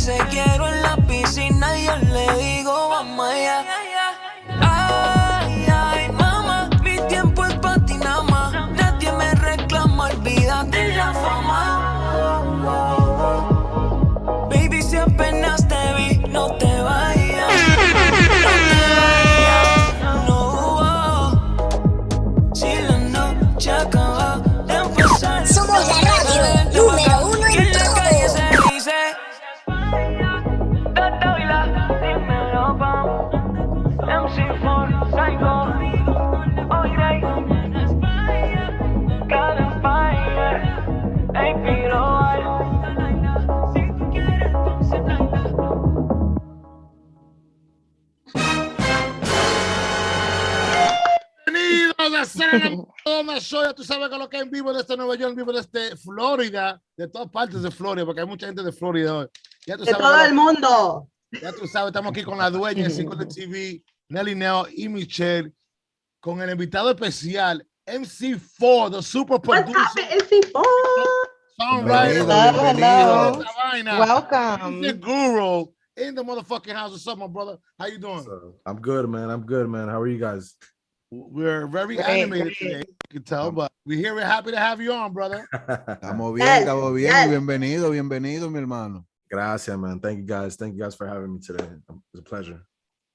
dice quiero en la piscina y yo le digo vamos allá. Ay, ay, mamá, mi tiempo es pa' ti nada más. Nadie me reclama, olvídate de la fama. Baby, si apenas te vi, no te vayas. No te vayas, no. Si la noche acaba de empezar. Somos la radio número uno en todo. Bienvenidos a Cena Redonda Show. Ya tú sabes que lo que es en vivo desde Nueva York, en vivo desde Florida, de todas partes de Florida, porque hay mucha gente de Florida hoy. Ya tú de sabes todo el mundo. Ya tú sabes, estamos aquí con la dueña de 5 de TV, Nelly Neo y Michelle, con el invitado especial, MC4, the super producer. MC4. Songwriter. Hello. Welcome. The guru in the motherfucking house. What's up, my brother? How you doing? I'm good, man. How are you guys? We're very animated today, you can tell, but we're here. We're happy to have you on, brother. Estamos bien, estamos bien. Bienvenido, bienvenido, mi hermano. Gracias, man. Thank you guys for having me today. It's a pleasure.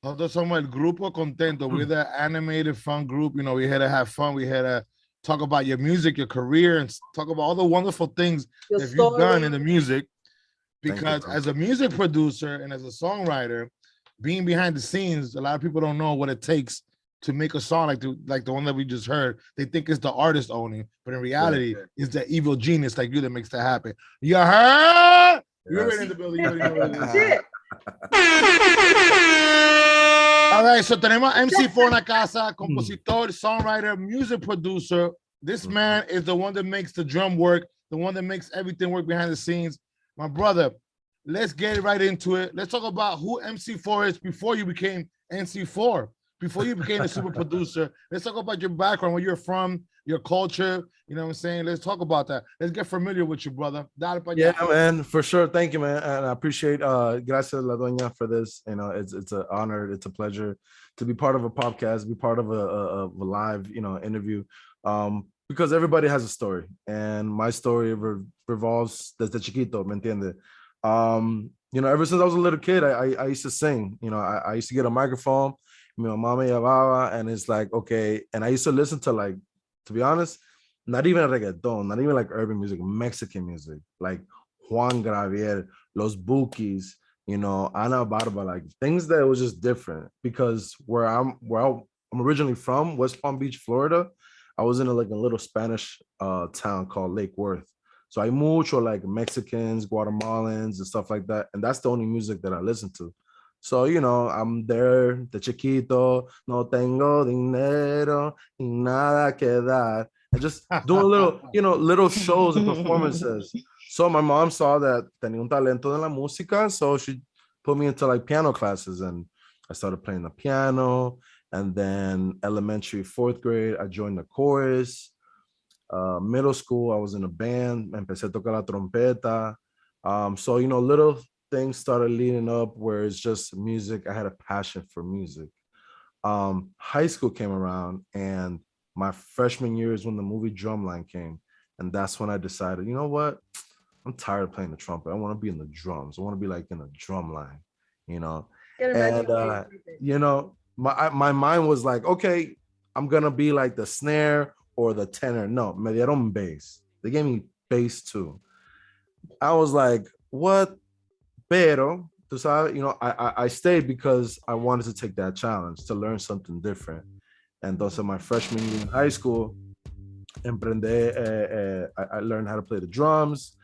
Nosotros somos el grupo contento. We're the animated fun group. You know, we're here to have fun. We're here to talk about your music, your career, and talk about all the wonderful things that you've done in the music. Because as a music producer and as a songwriter, being behind the scenes, a lot of people don't know what it takes to make a song like the one that we just heard. They think it's the artist owning, but in reality, it's the evil genius like you that makes that happen. You heard? You're already in the building. You already know what it is. All right, so tenemos MC4 en la casa, compositor, songwriter, music producer. This man is the one that makes the drum work, the one that makes everything work behind the scenes. My brother, let's get right into it. Let's talk about who MC4 is before you became MC4, before you became a super producer. Let's talk about your background, where you're from, your culture. You know what I'm saying? Let's talk about that. Let's get familiar with you, brother. Yeah, man, for sure. Thank you, man. And I appreciate gracias la doña for this. You know, it's an honor, it's a pleasure to be part of a podcast, be part of a live, you know, interview. Because everybody has a story, and my story revolves desde chiquito, ¿me entiende? You know, ever since I was a little kid, I used to sing. You know, I used to get a microphone, mi mamá me llevaba, and it's like, okay, and I used to listen to, like, to be honest, not even reggaeton, not even like urban music, Mexican music, like Juan Gabriel, Los Bukis, you know, Ana Barba, like things that was just different. Because where I'm originally from, West Palm Beach, Florida, I was in a little Spanish town called Lake Worth. So hay mucho like Mexicans, Guatemalans, and stuff like that, and that's the only music that I listen to. So, you know, I'm there, de chiquito, no tengo dinero, y nada que dar. And just doing little, you know, little shows and performances. So my mom saw that tenía un talento en la música, so she put me into like piano classes, and I started playing the piano. And then elementary, 4th grade, I joined the chorus. Middle school, I was in a band, empecé a tocar la trompeta. So, you know, little things started leading up where it's just music. I had a passion for music. High school came around, and my freshman year is when the movie Drumline came. And that's when I decided, you know what? I'm tired of playing the trumpet. I want to be in the drums. I want to be like in a drum line, you know? And, you know, my mind was like, okay, I'm going to be like the snare or the tenor. No, me dieron bass. They gave me bass too. I was like, what? Pero, tú sabes, you know, I stayed because I wanted to take that challenge to learn something different. Entonces, my freshman year in high school, I learned how to play the drums.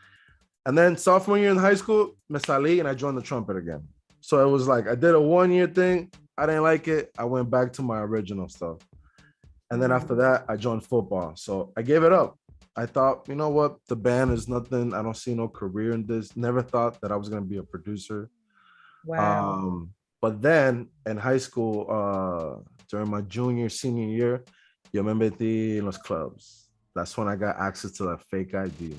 And then sophomore year in high school, me salí and I joined the trumpet again. So it was like, I did a 1-year thing. I didn't like it. I went back to my original stuff. And then after that, I joined football. So I gave it up. I thought, you know what? The band is nothing. I don't see no career in this. Never thought that I was going to be a producer. Wow. But then in high school, during my junior, senior year, yo me metí en los clubs. That's when I got access to that fake ID.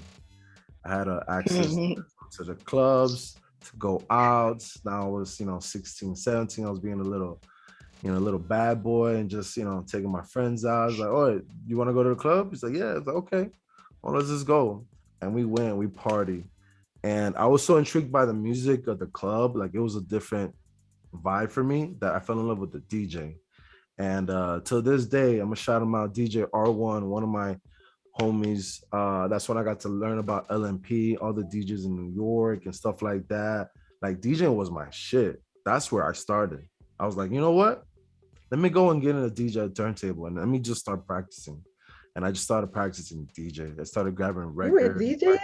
I had access to the clubs, to go out. Now I was, 16, 17. I was being a little bad boy and just, taking my friends out. I was like, oh, you want to go to the club? He's like, yeah. I was like, okay, well, let's just go. And we went, we partied. And I was so intrigued by the music of the club. Like, it was a different vibe for me that I fell in love with the DJ. And till this day, I'm gonna shout him out, DJ R1, one of my homies. That's when I got to learn about LMP, all the DJs in New York and stuff like that. Like, DJing was my shit. That's where I started. I was like, you know what? Let me go and get in a DJ turntable and let me just start practicing. And I just started practicing DJ. I started grabbing records. You were DJing?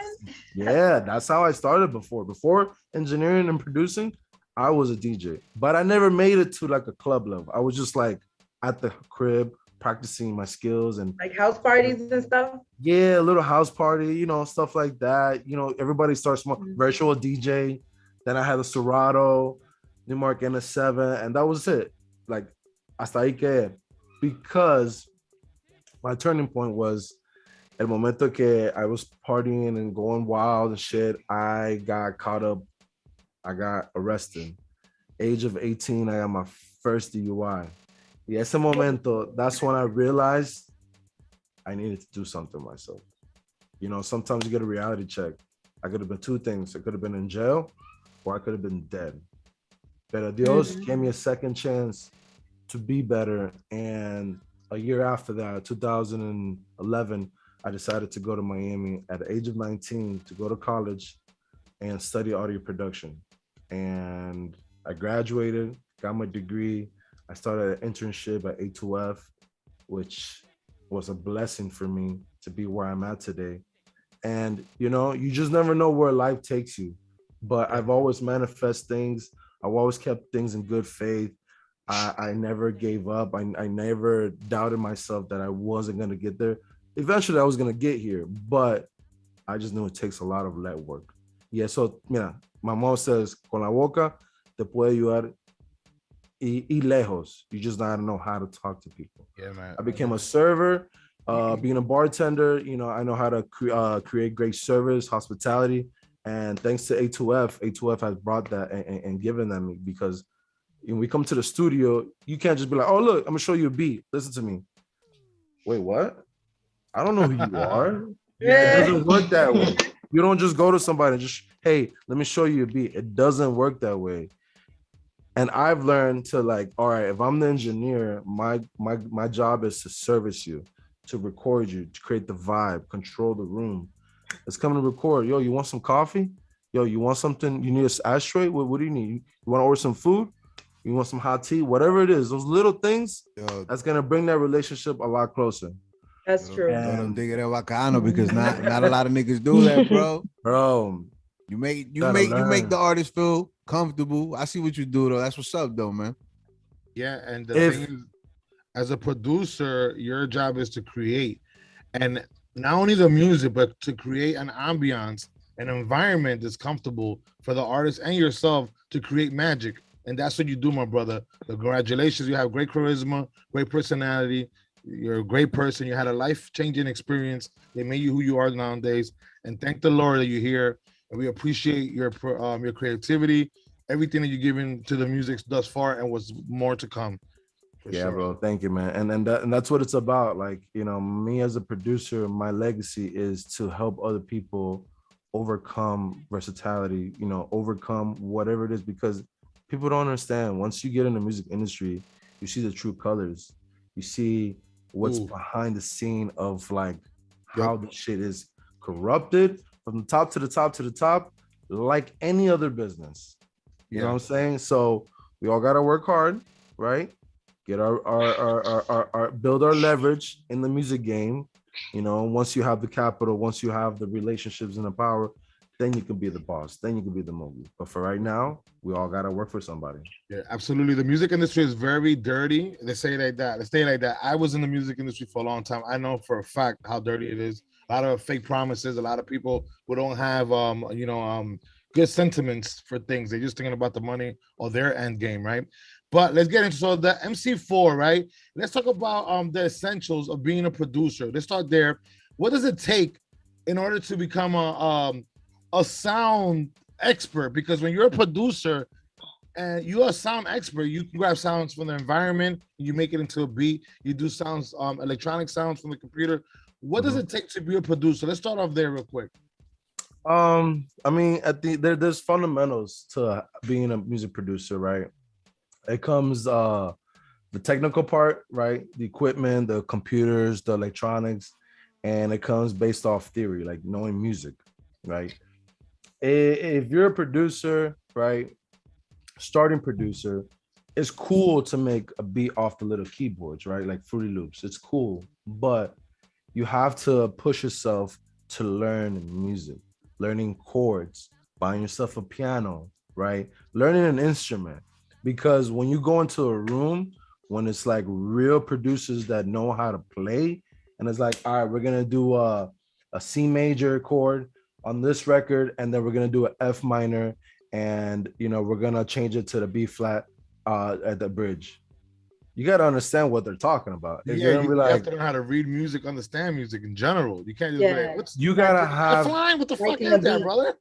Yeah, that's how I started before. Before engineering and producing, I was a DJ. But I never made it to like a club level. I was just like at the crib practicing my skills and like house parties and stuff. Yeah, a little house party, stuff like that. Everybody starts virtual DJ. Then I had a Serato, Newmark NS7, and that was it. Like, hasta ahí que, because my turning point was el momento que I was partying and going wild and shit. I got caught up. I got arrested. Age of 18, I got my first DUI. Y ese momento, that's when I realized I needed to do something myself. Sometimes you get a reality check. I could have been two things. I could have been in jail or I could have been dead. But Dios gave me a second chance to be better. And a year after that, 2011, I decided to go to Miami at the age of 19 to go to college and study audio production. And I graduated, got my degree. I started an internship at A2F, which was a blessing for me to be where I'm at today. And, you just never know where life takes you. But I've always manifested things. I've always kept things in good faith. I never gave up. I never doubted myself that I wasn't going to get there. Eventually, I was going to get here, but I just knew it takes a lot of legwork. Yeah, so, mira, my mom says, con la boca te puede ayudar y lejos. You just gotta know how to talk to people. Yeah, man. I became a server, being a bartender. I know how to create great service, hospitality. And thanks to A2F has brought that and given that me, because when we come to the studio, you can't just be like, oh, look, I'm gonna show you a beat. Listen to me. Wait, what? I don't know who you are. It doesn't work that way. You don't just go to somebody and just, hey, let me show you a beat. It doesn't work that way. And I've learned to like, all right, if I'm the engineer, my job is to service you, to record you, to create the vibe, control the room. Let's come to record. Yo, you want some coffee? Yo, you want something? You need an ashtray? What do you need? You want to order some food? You want some hot tea? Whatever it is, those little things, that's gonna bring that relationship a lot closer. That's true. Don't think it bacano, because not a lot of niggas do that, bro. Bro, you make the artist feel comfortable. I see what you do though. That's what's up though, man. Yeah, and the thing is, as a producer, your job is to create, and not only the music, but to create an ambiance, an environment that's comfortable for the artist and yourself to create magic. And that's what you do, my brother. Congratulations, you have great charisma, great personality. You're a great person. You had a life-changing experience. They made you who you are nowadays. And thank the Lord that you're here. And we appreciate your creativity, everything that you've given to the music thus far, and what's more to come. Yeah, sure. Bro. Thank you, man. And that's what it's about. Like, me as a producer, my legacy is to help other people overcome versatility, overcome whatever it is, because people don't understand. Once you get in the music industry, you see the true colors. You see what's behind the scene of like how the shit is corrupted from the top to the top to the top, like any other business. You know what I'm saying? So we all gotta work hard, right? Get our build our leverage in the music game. Once you have the capital, once you have the relationships and the power, then you can be the boss, then you can be the mogul. But for right now, we all gotta work for somebody. Yeah, absolutely. The music industry is very dirty. They say like that. They say like that. I was in the music industry for a long time. I know for a fact how dirty it is. A lot of fake promises. A lot of people who don't have good sentiments for things. They're just thinking about the money or their end game, right? But let's get into the MC4, right? Let's talk about the essentials of being a producer. Let's start there. What does it take in order to become a sound expert, because when you're a producer and you're a sound expert, you can grab sounds from the environment, you make it into a beat, you do sounds, electronic sounds from the computer. What does it take to be a producer? Let's start off there real quick. I mean, there's fundamentals to being a music producer, right? It comes the technical part, right? The equipment, the computers, the electronics, and it comes based off theory, like knowing music, right? If you're a producer, right, starting producer, it's cool to make a beat off the little keyboards, right? Like Fruity Loops. It's cool, but you have to push yourself to learn music, learning chords, buying yourself a piano, right? Learning an instrument. Because when you go into a room, when it's like real producers that know how to play, and it's like, all right, we're gonna do a C major chord on this record, and then we're gonna do an F minor, and we're gonna change it to the B flat at the bridge. You gotta understand what they're talking about. You have to learn how to read music, understand music in general. You can't just be like, you gotta have flying. What the fuck is that, brother?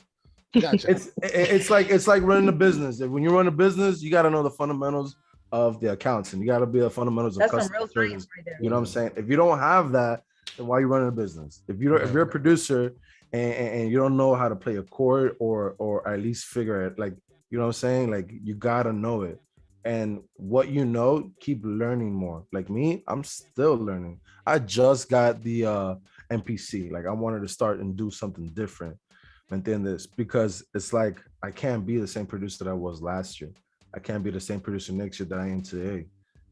Gotcha. It's like running a business. When you run a business, you gotta know the fundamentals of the accounts, and you gotta be the fundamentals of customer service. You know what I'm saying? If you don't have that, then why are you running a business? If you're a producer and you don't know how to play a chord or at least figure it, like, you know what I'm saying? Like, you gotta know it. And what you know, keep learning more. Like me, I'm still learning. I just got the MPC. Like, I wanted to start and do something different and then this, because it's like I can't be the same producer that I was last year. I can't be the same producer next year that I am today.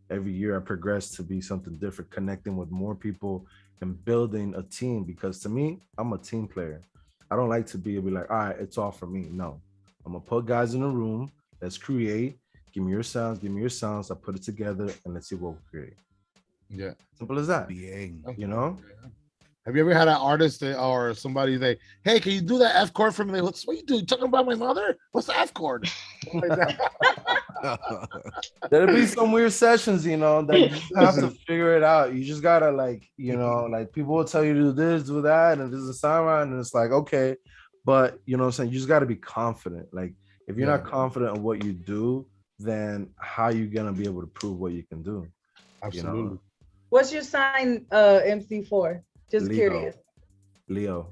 Every year I progress to be something different, connecting with more people and building a team, because to me, I'm a team player. I don't like to be like, all right, it's all for me. No, I'm gonna put guys in a room, let's create, give me your sounds, I put it together, and let's see what we create. Yeah. Simple as that. Have you ever had an artist or somebody say, hey, can you do that F chord for me? What you do? You talking about my mother? What's the F chord? There'll be some weird sessions, that you have to figure it out. You just gotta like people will tell you to do this, do that, and this is a sound right, and it's like, okay, but you know what I'm saying? You just gotta be confident. Like, if you're not confident in what you do, then how you gonna be able to prove what you can do? Absolutely. What's your sign, MC4? Just curious. Leo.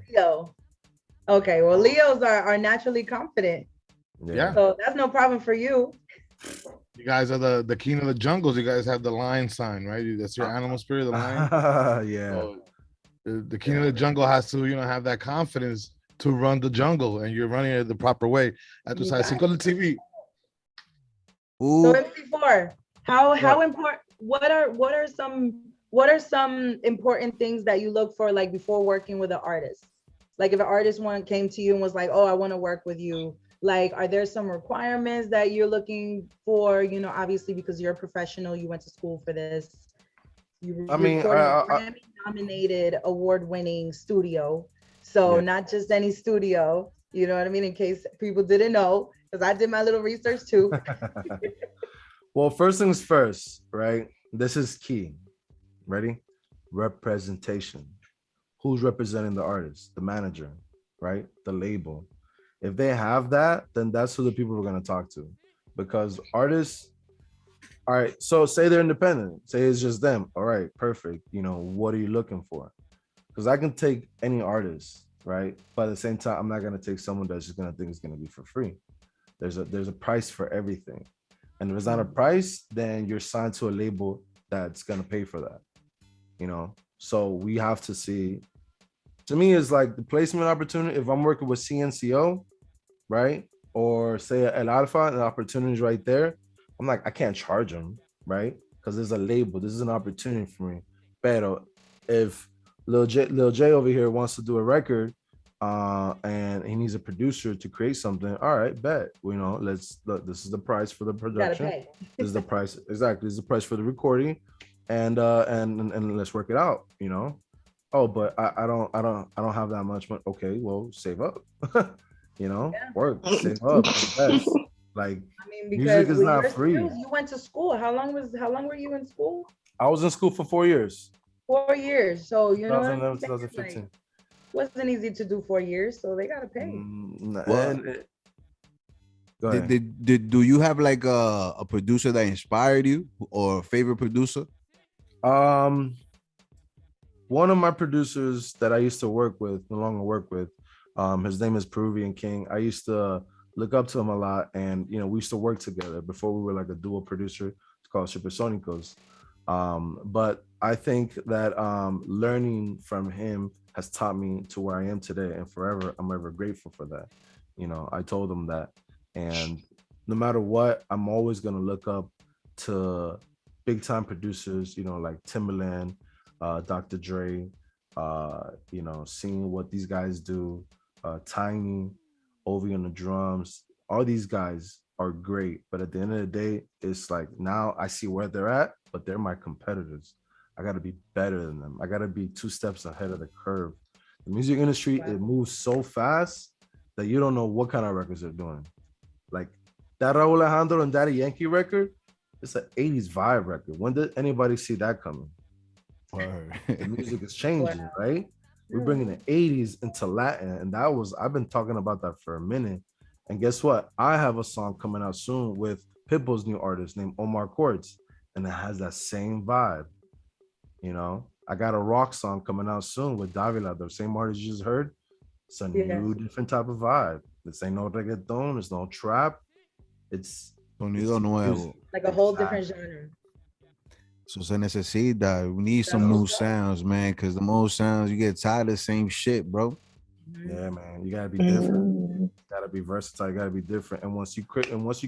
Okay, well, Leos are naturally confident. Yeah. So that's no problem for you. You guys are the king of the jungles. You guys have the lion sign, right? That's your animal spirit, the lion. Yeah. So the king of the jungle has to, have that confidence to run the jungle, and you're running it the proper way. At the TV. So MC4, how important? What are some important things that you look for, like, before working with an artist? Like, if an artist came to you and was like, oh, I want to work with you, like, are there some requirements that you're looking for? Obviously, because you're a professional, you went to school for this. Grammy-nominated, award-winning studio. So not just any studio, you know what I mean? In case people didn't know, because I did my little research too. Well, first things first, right? This is key. Ready? Representation. Who's representing the artist? The manager, right? The label. If they have that, then that's who the people we're going to talk to. Because artists, all right, so say they're independent. Say it's just them. All right, perfect. What are you looking for? Because I can take any artist, right? But at the same time, I'm not going to take someone that's just going to think it's going to be for free. There's a price for everything. And if it's not a price, then you're signed to a label that's going to pay for that. So we have to see. To me, it's like the placement opportunity. If I'm working with CNCO, right, or say El Alfa, and the opportunity is right there, I'm like, I can't charge them, right? Because there's a label. This is an opportunity for me. Pero if Lil J over here wants to do a record, and he needs a producer to create something, all right, bet. This is the price for the production. This is the price. Exactly. This is the price for the recording. And let's work it out, Oh, but I don't have that much money. Okay, well, save up. Work, save up, invest. Like, because music is not free. You went to school. How long were you in school? I was in school for 4 years. 4 years. So 2011, 2015. Wasn't easy to do 4 years, so they gotta pay. Go ahead. Do you have like a producer that inspired you or a favorite producer? One of my producers that I used to work with, no longer work with, his name is Peruvian King. I used to look up to him a lot, and we used to work together before we were like a dual producer. It's called Supersonicos. But I think that learning from him has taught me to where I am today, and forever I'm ever grateful for that. I told him that, and no matter what, I'm always gonna look up to big time producers, like Timbaland, Dr. Dre, seeing what these guys do, Tiny, Ovi on the drums. All these guys are great, but at the end of the day, it's like now I see where they're at, but they're my competitors. I got to be better than them. I got to be 2 steps ahead of the curve. The music industry, it moves so fast that you don't know what kind of records they're doing. Like that Raul Alejandro and Daddy Yankee record, it's an 80s vibe record. When did anybody see that coming? The music is changing, right? We're bringing the 80s into Latin, and I've been talking about that for a minute. And guess what? I have a song coming out soon with Pitbull's new artist named Omar Courtz, and it has that same vibe. I got a rock song coming out soon with Davila, the same artist you just heard. It's a new, different type of vibe. This ain't no reggaeton, it's no trap. It's sonido nuevo. Like a whole different genre. So se necesita. We need some new sounds, man, because the old sounds, you get tired of the same shit, bro. Yeah, man. You gotta be different. You gotta be versatile. You gotta be different. And once you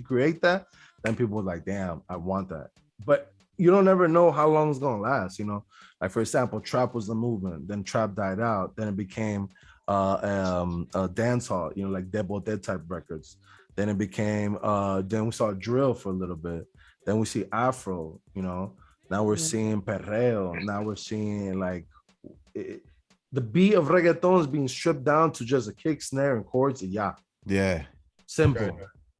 create that, then people are like, damn, I want that. But you don't ever know how long it's gonna last, Like for example, trap was the movement, then trap died out, then it became a dance hall, like Debo Dead type records. Then it became then we saw drill for a little bit. Then we see Afro, Now we're seeing perreo. Now we're seeing like the beat of reggaeton is being stripped down to just a kick, snare, and chords. Yeah. Simple,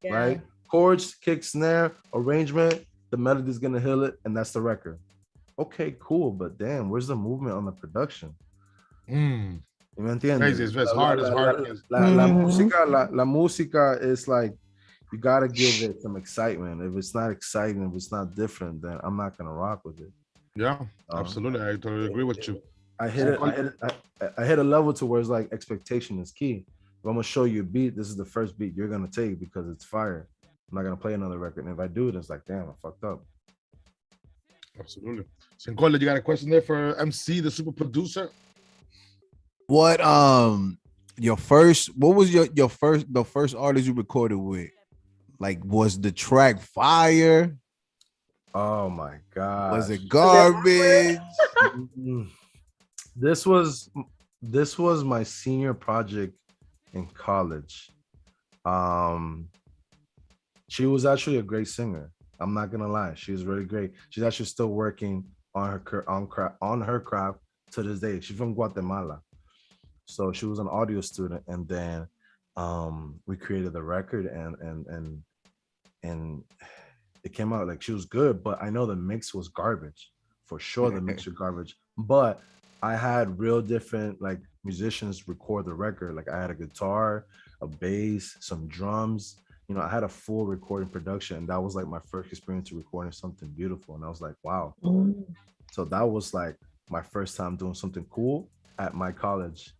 right? Chords, kick, snare, arrangement. The melody's gonna heal it, and that's the record. Okay, cool, but damn, where's the movement on the production? Crazy. It's hard. La música is like, you gotta give it some excitement. If it's not exciting, if it's not different, then I'm not gonna rock with it. Yeah, absolutely. I totally agree with you. I hit a level to where it's like expectation is key. If I'm gonna show you a beat, this is the first beat you're gonna take because it's fire. I'm not gonna play another record. And if I do it, it's like, damn, I fucked up. Absolutely. Sincole, you got a question there for MC, the super producer? What was the first artist you recorded with? Like, was the track fire? Oh my god. Was it garbage? This was my senior project in college. She was actually a great singer. I'm not gonna lie, she was really great. She's actually still working on her craft to this day. She's from Guatemala, so she was an audio student, and then we created the record, and it came out like she was good, but I know the mix was garbage for sure. The mix was garbage, but I had real different like musicians record the record. Like I had a guitar, a bass, some drums. I had a full recording production, and that was like my first experience recording something beautiful. And I was like, wow. So that was like my first time doing something cool at my college.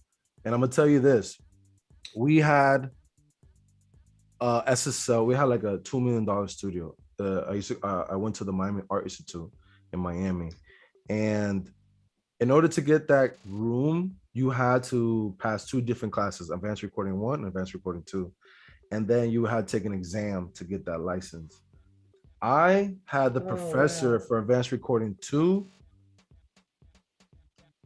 And I'm gonna tell you this: we had SSL. We had like a $2 million studio. I went to the Miami Art Institute in Miami, and in order to get that room, you had to pass 2 different classes: Advanced Recording 1 and Advanced Recording 2. And then you had to take an exam to get that license. I had the professor for Advanced Recording 2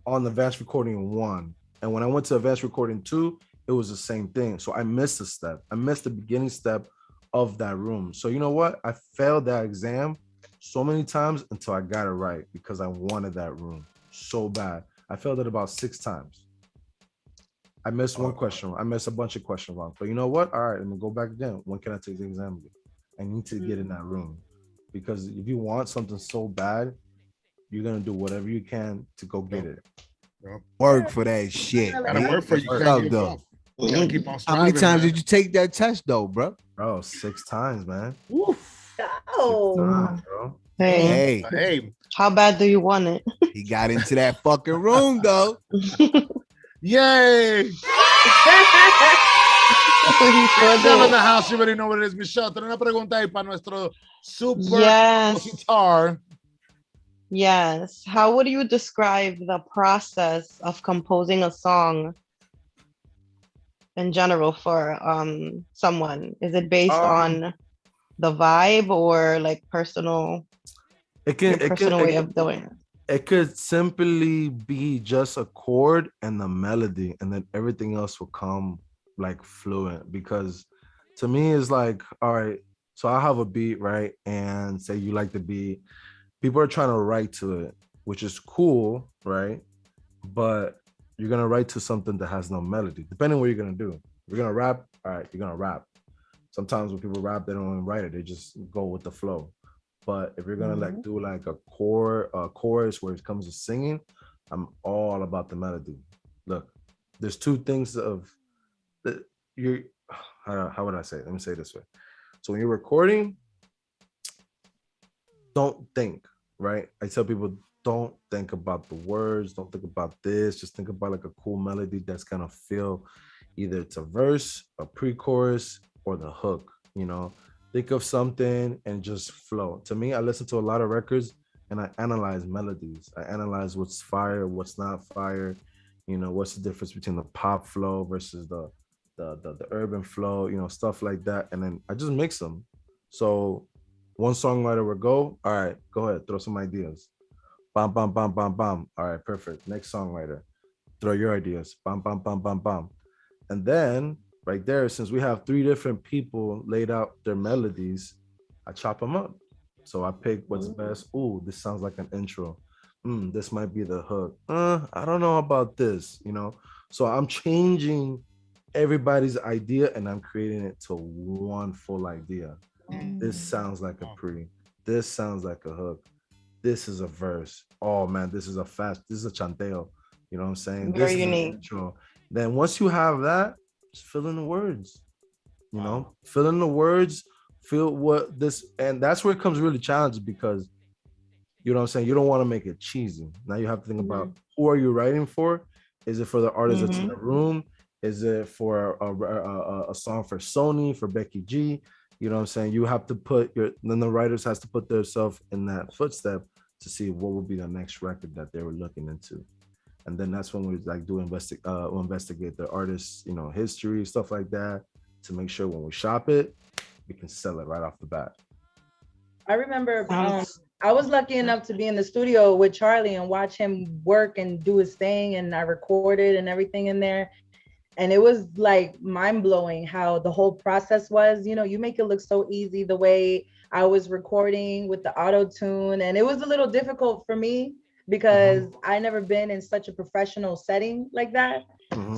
on Advanced Recording 1. And when I went to Advanced Recording 2, it was the same thing. So I missed a step. I missed the beginning step of that room. So you know what? I failed that exam so many times until I got it right because I wanted that room so bad. I failed it about 6 times. I missed one question. I missed a bunch of questions wrong. But you know what? All right, I'm gonna go back again. When can I take the exam again? I need to get in that room. Because if you want something so bad, you're gonna do whatever you can to go get it. Work for that shit. Gotta work for you. How many times did you take that test though, bro? Bro, 6 times, man. Oof. Oh, Bro. Hey, Hey, How bad do you want it? he got into that fucking room though. yay! Michelle in the house, you already know what it is. Michelle, tengo una pregunta ahí para nuestro super Yes. compositor. Yes. How would you describe the process of composing a song in general for someone? Is it based on the vibe or like personal way of doing it? It could simply be just a chord and the melody, and then everything else will come like fluent. Because to me, it's like, all right, so I have a beat, right? And say you like the beat, people are trying to write to it, which is cool, right? But you're gonna write to something that has no melody, depending on what you're gonna do. If you're gonna rap, all right, you're gonna rap. Sometimes when people rap, they don't even write it, they just go with the flow. But if you're gonna like do like a chorus where it comes to singing, I'm all about the melody. Look, there's two things of that you're. How would I say it? Let me say it this way. So when you're recording, don't think, right? I tell people, don't think about the words, don't think about this. Just think about like a cool melody that's gonna feel either it's a verse, a pre-chorus, or the hook. You know. Think of something and just flow. To me, I listen to a lot of records and I analyze melodies. I analyze what's fire, what's not fire. You know, what's the difference between the pop flow versus the urban flow, you know, stuff like that. And then I just mix them. So one songwriter will go, all right, go ahead, throw some ideas. Bam, bam, bam, bam, bam. All right, perfect. Next songwriter, throw your ideas. Bam, bam, bam, bam, bam. And then right there, since we have 3 different people laid out their melodies, I chop them up. So I pick what's best. Ooh, this sounds like an intro. This might be the hook. I don't know about this, you know? So I'm changing everybody's idea and I'm creating it to one full idea. This sounds like a pre. This sounds like a hook. This is a verse. Oh man, this is a chanteo. You know what I'm saying? Very this unique. Is an intro. Then once you have that, just fill in the words, you know, fill in the words, feel what this, and that's where it comes really challenging because, you know what I'm saying, you don't want to make it cheesy. Now you have to think about who are you writing for? Is it for the artist that's in the room? Is it for a song for Sony, for Becky G? You know what I'm saying? You have to put then the writers has to put themselves in that footstep to see what would be the next record that they were looking into. And then that's when we like investigate the artist's, you know, history, stuff like that, to make sure when we shop it, we can sell it right off the bat. I remember I was lucky enough to be in the studio with Charlie and watch him work and do his thing, and I recorded and everything in there. And it was like mind-blowing how the whole process was. You know, you make it look so easy the way I was recording with the auto-tune, and it was a little difficult for me because I never been in such a professional setting like that.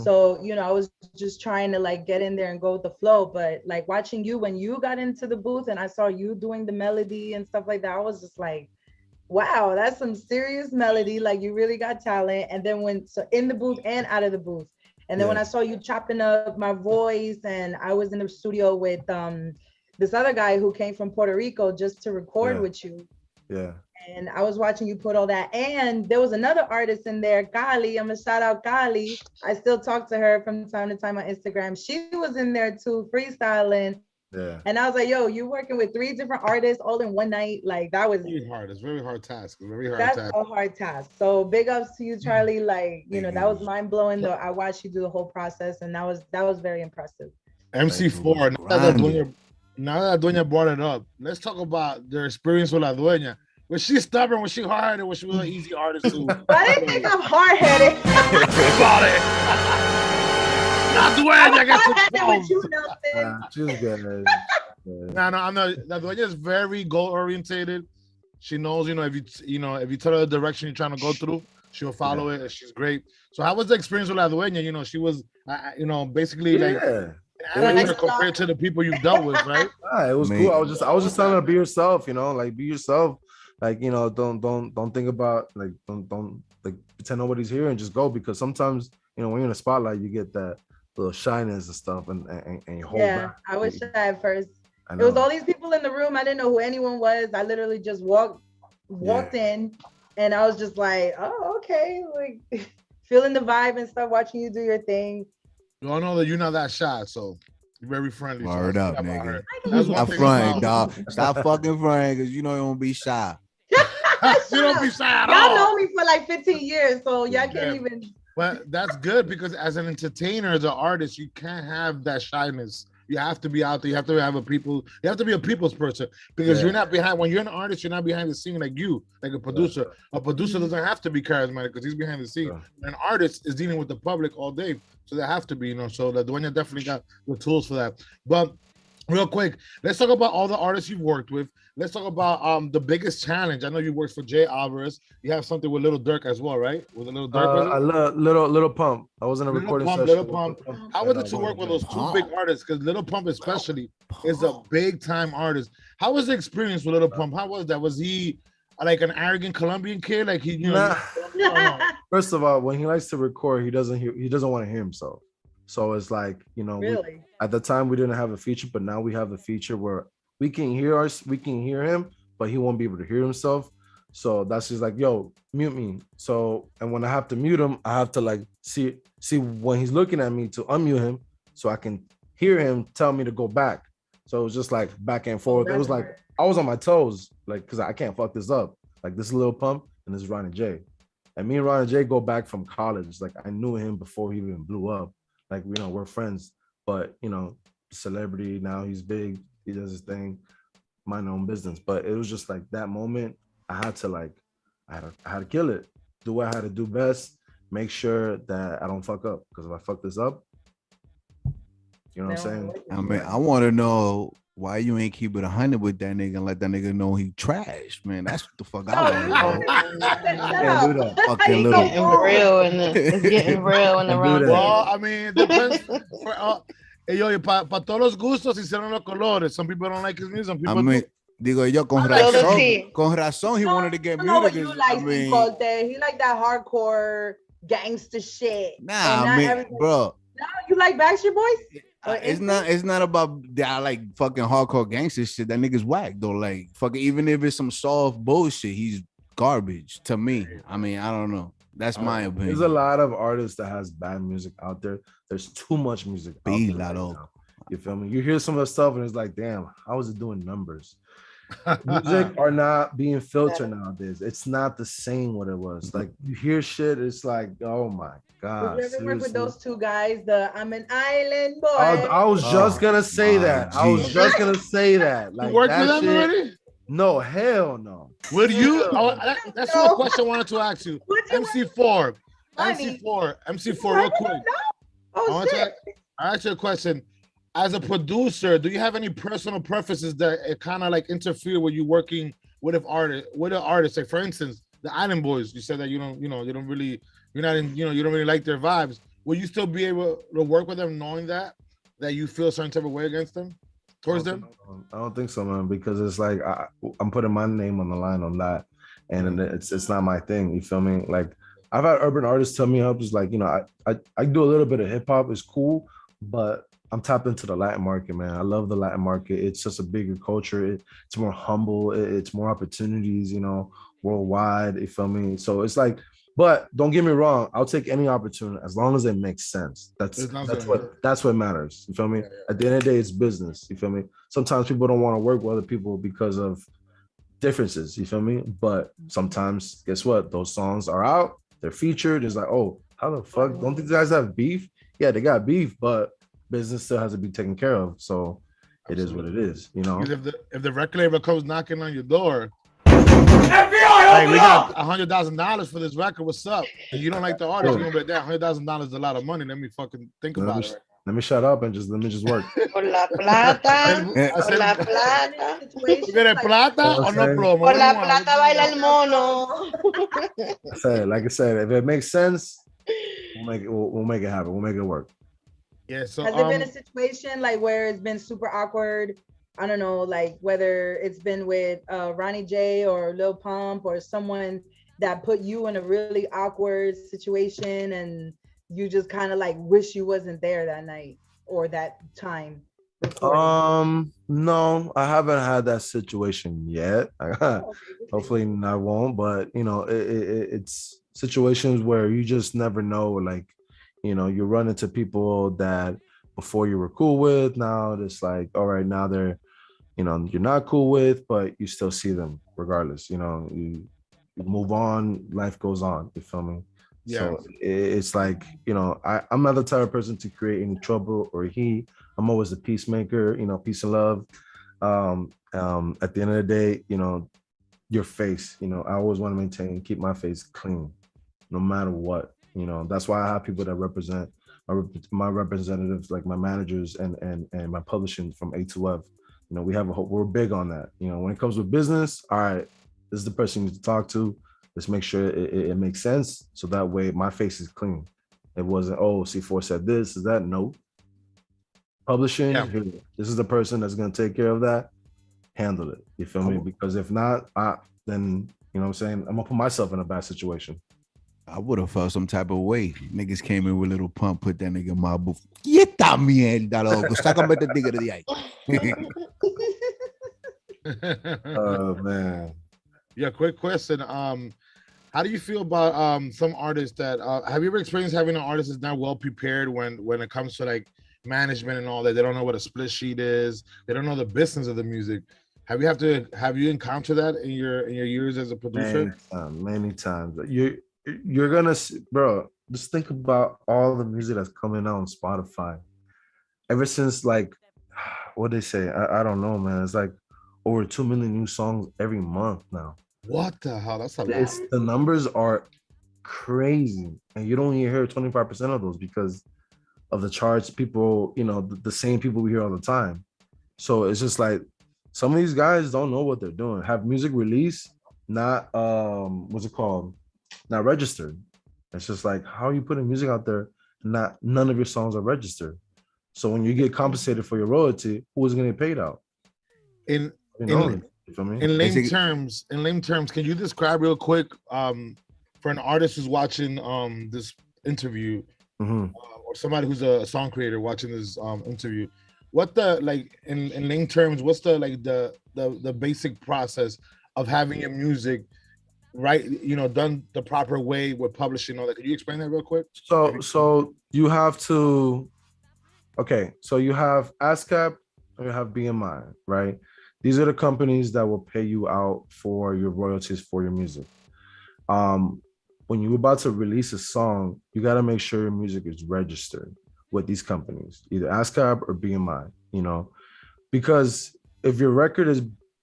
So, you know, I was just trying to like get in there and go with the flow. But like watching you when you got into the booth and I saw you doing the melody and stuff like that, I was just like, wow, that's some serious melody. Like you really got talent. And then so in the booth and out of the booth. And then when I saw you chopping up my voice, and I was in the studio with this other guy who came from Puerto Rico just to record with you. Yeah. And I was watching you put all that. And there was another artist in there, Kali. I'm gonna shout out Kali. I still talk to her from time to time on Instagram. She was in there too, freestyling. Yeah. And I was like, yo, you working with 3 different artists all in one night. Like that was very hard. It's a very hard task. That's a hard task. So big ups to you, Charlie. Like, you know, that was mind blowing though. I watched you do the whole process, and that was very impressive. MC4, now that Dueña brought it up, let's talk about their experience with La Dueña. Was she stubborn? Was she hard? Or was she an easy artist too? I didn't think I'm hard-headed. About it. La Dueña got She's good. No, I'm not. La Dueña is very goal orientated. She knows, if you tell her the direction you're trying to go through, she'll follow it. And she's great. So how was the experience with La Dueña? She was, basically like compared to the people you've dealt with, right? It was cool. I was just telling her, be yourself. Like be yourself. Like, don't think about like don't like pretend nobody's here and just go, because sometimes when you're in a spotlight you get that little shyness and stuff, and you hold Yeah, back. I was shy at first. I It was know. all these people in the room. I didn't know who anyone was. I literally just walked in, and I was just like, oh, okay, like feeling the vibe and stuff, watching you do your thing. You all know that you're not that shy, so you're very friendly. Word so up, nigga. That's one Stop thing fronting, about- dog. Stop fucking fronting, because you know you don't be shy. You don't be shy at Y'all all. know me for like 15 years, so y'all can't even. But that's good because as an entertainer, as an artist, you can't have that shyness. You have to be out there. You have to have a people. You have to be a people's person because you're not behind. When you're an artist, you're not behind the scene like you, like a producer. A producer doesn't have to be charismatic because he's behind the scene. An artist is dealing with the public all day, so they have to be, you know. So the Dueña definitely got the tools for that. But real quick, let's talk about all the artists you've worked with. Let's talk about the biggest challenge. I know you worked for Jay Alvarez. You have something with Little Dirk as well, right? With a Little Dirk. I love Little Pump. I was in a recording session. Little Pump. How was it to work with those two big artists? Because Little Pump especially is a big time artist. How was the experience with Little Pump? How was that? Was he like an arrogant Colombian kid? Like he, you know. First of all, when he likes to record, he doesn't want to hear himself. So it's like, you know, Really? At the time we didn't have a feature, but now we have a feature where we can hear him, but he won't be able to hear himself. So that's just like, yo, mute me. So, and when I have to mute him, I have to like see when he's looking at me to unmute him so I can hear him tell me to go back. So it was just like back and forth. It was like I was on my toes, like, because I can't fuck this up. Like, this is Lil Pump and this is Ron and Jay. And me and Ron and Jay go back from college. Like, I knew him before he even blew up. Like, you know, we're friends, but, you know, celebrity, now he's big, he does his thing, mind my own business. But it was just like that moment, I had to kill it, do what I had to do best, make sure that I don't fuck up. Because if I fuck this up, you know what I'm saying? I mean, I want to know why you ain't keep it 100 with that nigga and let that nigga know he trash, man. That's what the fuck I want to know. Can't do that. Fucking It's little. getting real it's getting real in the wrong. Well, I mean, it depends. Para todos los gustos hicieron los colores. Some people don't like his music. Some people I mean, digo yo, con razón he wanted to get I know what muted. you like, he like that hardcore gangster shit. Nah, I mean, bro. No, you like Backstreet Boys? It's not about that. I like fucking hardcore gangster shit. That nigga's whack though. Like fucking, even if it's some soft bullshit, he's garbage to me. I mean, I don't know. That's my opinion. There's a lot of artists that has bad music out there. There's too much music out there right now. You feel me? You hear some of the stuff and it's like, damn, how is it doing numbers? Music are not being filtered nowadays. It's not the same what it was. Like, you hear shit, it's like, oh my god. Did you ever work with those two guys? I'm an island boy. I was just gonna say that. I was just gonna say that. Like, you worked with that them shit, already? No, hell no. Would you? That's one question I wanted to ask you. MC4, real quick. I ask you a question. As a producer, do you have any personal preferences that it kind of like interfere with you working with an artist? Like, for instance, the Island Boys. You said that you don't really like their vibes. Will you still be able to work with them knowing that you feel a certain type of way against them, towards them? I don't think so, man, because it's like I'm putting my name on the line on that, and it's not my thing. You feel me? Like, I've had urban artists tell me up, it's like, you know, I do a little bit of hip hop, it's cool, but I'm tapped into the Latin market, man. I love the Latin market. It's just a bigger culture. It's more humble. It's more opportunities, you know, worldwide. You feel me? So it's like, but don't get me wrong. I'll take any opportunity as long as it makes sense. That's what matters. You feel me? At the end of the day, it's business. You feel me? Sometimes people don't want to work with other people because of differences. You feel me? But sometimes, guess what? Those songs are out. They're featured. It's like, oh, how the fuck? Don't these guys have beef? Yeah, they got beef, but business still has to be taken care of. So it is what it is, you know. If the record label comes knocking on your door, hey, we got $100,000 for this record. What's up? And you don't like the artist, you're gonna be like, that $100,000 is a lot of money. Let me fucking think about it. Let me shut up and let me just work. Por la plata, por la plata. ¿Quieres plata o no plomo? Por la plata baila el mono. Like I said, if it makes sense, we'll make it happen. We'll make it work. Yeah. So has there been a situation like where it's been super awkward? I don't know, like whether it's been with Ronnie J or Lil Pump or someone that put you in a really awkward situation and you just kind of like wish you wasn't there that night or that time recording? No, I haven't had that situation yet. Hopefully I won't, but you know, it's situations where you just never know. Like, you know, you run into people that before you were cool with, now it's like, all right, now they're, you know, you're not cool with, but you still see them regardless. You know, you move on, life goes on. You feel me? Yeah. So it's like, you know, I'm not the type of person to create any trouble or heat. I'm always a peacemaker, you know, peace and love. At the end of the day, you know, your face, you know, I always want to maintain, keep my face clean, no matter what. You know, that's why I have people that represent my representatives, like my managers and my publishing from A to F. You know, we're big on that. You know, when it comes with business, all right, this is the person you need to talk to. Let's make sure it makes sense. So that way my face is clean. It wasn't, oh, C4 said this, is that? No. Publishing, this is the person that's going to take care of that. Handle it. You feel me? Because if not, then, you know what I'm saying? I'm going to put myself in a bad situation. I would have felt some type of way. Niggas came in with little pump, put that nigga in my booth. Quieta mierda, loco. Sácame este tigre de ahí. Oh, man. Yeah, quick question. How do you feel about some artists that have you ever experienced having an artist that's not well prepared when it comes to like management and all that? They don't know what a split sheet is. They don't know the business of the music. Have you encountered that in your years as a producer? Many times. You're gonna see, bro. Just think about all the music that's coming out on Spotify. Ever since like, what they say, I don't know, man. It's like over 2 million new songs every month now. What the hell? That's a lot. The numbers are crazy, and you don't even hear 25% of those because of the charts. People, you know, the same people we hear all the time. So it's just like some of these guys don't know what they're doing. Have music release, not what's it called? Not registered. It's just like, how are you putting music out there? None of your songs are registered. So when you get compensated for your royalty, who is going to get paid out? In lame terms, can you describe real quick for an artist who's watching this interview, or somebody who's a song creator watching this interview, what the like in lame terms, what's the like the basic process of having your music right, you know, done the proper way with publishing all that? Could you explain that real quick? So you have to, okay, so you have ASCAP and you have BMI, right? These are the companies that will pay you out for your royalties for your music. When you're about to release a song, you got to make sure your music is registered with these companies, either ASCAP or BMI, you know, because if your record is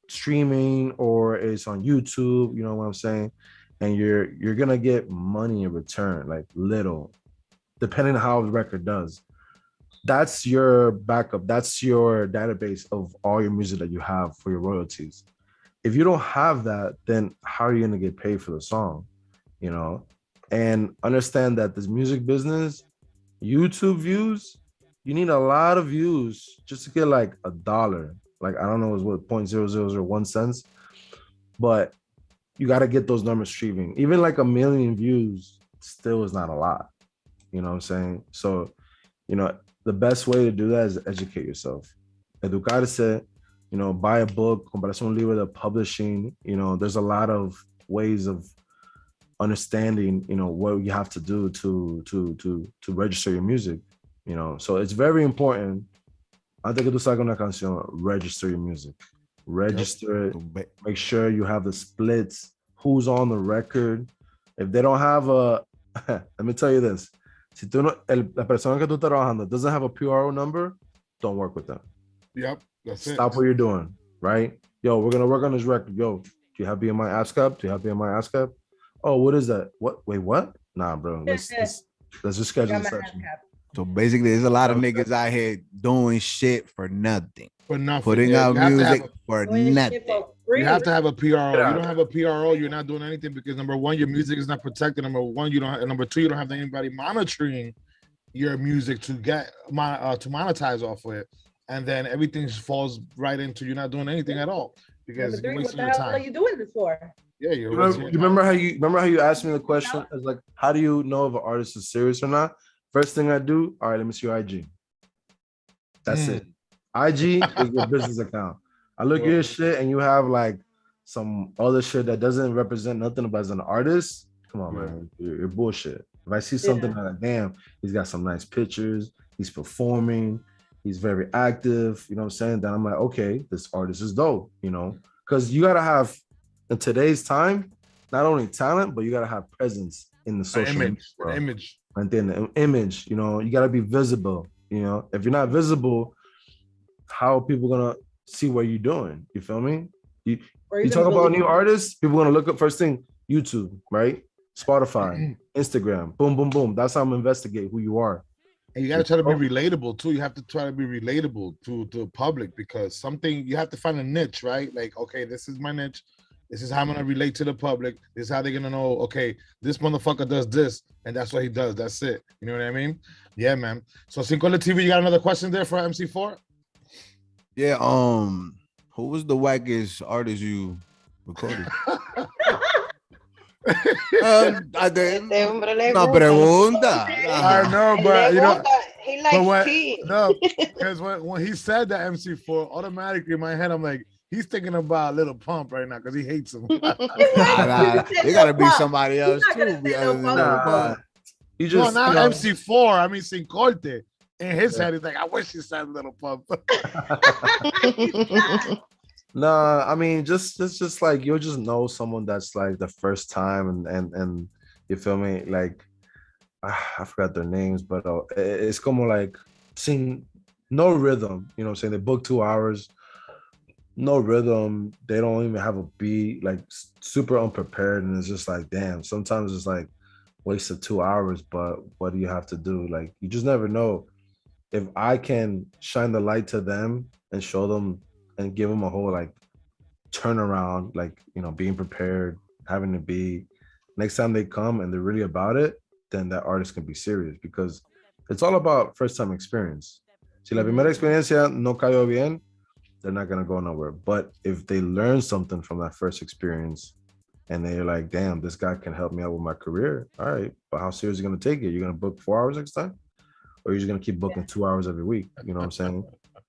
streaming or it's on YouTube, you know what I'm saying, and you're gonna get money in return, like little, depending on how the record does. That's your backup. That's your database of all your music that you have for your royalties. If you don't have that, then how are you gonna get paid for the song? You know, and understand that this music business, YouTube views, you need a lot of views just to get like $1. Like, I don't know, it's what 0.0001 cents, but you got to get those numbers streaming. Even like 1 million views still is not a lot. You know what I'm saying? So, you know, the best way to do that is educate yourself. Educarse, you know, buy a book, comprarse un libro de publishing. You know, there's a lot of ways of understanding, you know, what you have to do to register your music. You know, so it's very important. Antes que tú saques una canción, register your music. Register it. Make sure you have the splits, who's on the record. If they don't have a, let me tell you this. Si tú no, la persona que tú estás trabajando doesn't have a PRO number, don't work with them. Yep, that's it. Stop what you're doing, right? Yo, we're going to work on this record. Yo, do you have BMI ASCAP? Do you have BMI ASCAP? Oh, what is that? What? Wait, what? Nah, bro. Let's just schedule a session. So basically, there's a lot of niggas out here doing shit for nothing. For nothing. Putting out music for nothing. You have to have a PRO. You don't have a PRO, you're not doing anything because number one, your music is not protected. Number one, you don't. And number two, you don't have anybody monitoring your music to get to monetize off of it. And then everything falls right into you're not doing anything at all because you're wasting your time. What the hell are you doing this for? Yeah, you remember how you asked me the question? It's like, how do you know if an artist is serious or not? First thing I do, all right, let me see your IG. That's it. IG is your business account. I look at your shit and you have like some other shit that doesn't represent nothing about as an artist. Come on, man. You're bullshit. If I see something like, damn, he's got some nice pictures, he's performing, he's very active, you know what I'm saying? Then I'm like, okay, this artist is dope, you know? Because you gotta have, in today's time, not only talent, but you gotta have presence in the social image. And then the image, you know, you gotta be visible. You know, if you're not visible, how are people gonna see what you're doing? You feel me? You talk about new artists, people gonna look up first thing, YouTube, right? Spotify, Instagram, boom, boom, boom. That's how I'm investigate who you are. And you gotta try to be relatable too. You have to try to be relatable to the public, because something, you have to find a niche, right? Like, okay, this is my niche. This is how I'm gonna relate to the public. This is how they're gonna know, okay, this motherfucker does this, and that's what he does. That's it. You know what I mean? Yeah, man. So Cinco de TV, you got another question there for MC4? Yeah, who was the wackest artist you recorded? No pregunta. I know, but you know, he likes tea. No, because when he said that MC4, automatically in my head, I'm like, he's thinking about Little Pump right now because he hates him. They gotta be somebody else too. You just not MC4. I mean, Cincolte. In his head, he's like, I wish he said Little Pump. Nah, I mean, just like you'll just know someone that's like the first time and you feel me? Like I forgot their names, but it's como like seeing no rhythm. You know what I'm saying? They book 2 hours, no rhythm. They don't even have a beat, like super unprepared. And it's just like, damn, sometimes it's like wasted 2 hours, but what do you have to do? Like, you just never know. If I can shine the light to them and show them and give them a whole like turnaround, like, you know, being prepared, having to be, next time they come and they're really about it, then that artist can be serious, because it's all about first time experience. Si la primera experiencia no cayó bien, they're not gonna go nowhere. But if they learn something from that first experience and they're like, damn, this guy can help me out with my career, all right, but how serious are you gonna take it? You're gonna book 4 hours next time? Or you're just gonna keep booking 2 hours every week? You know what I'm saying?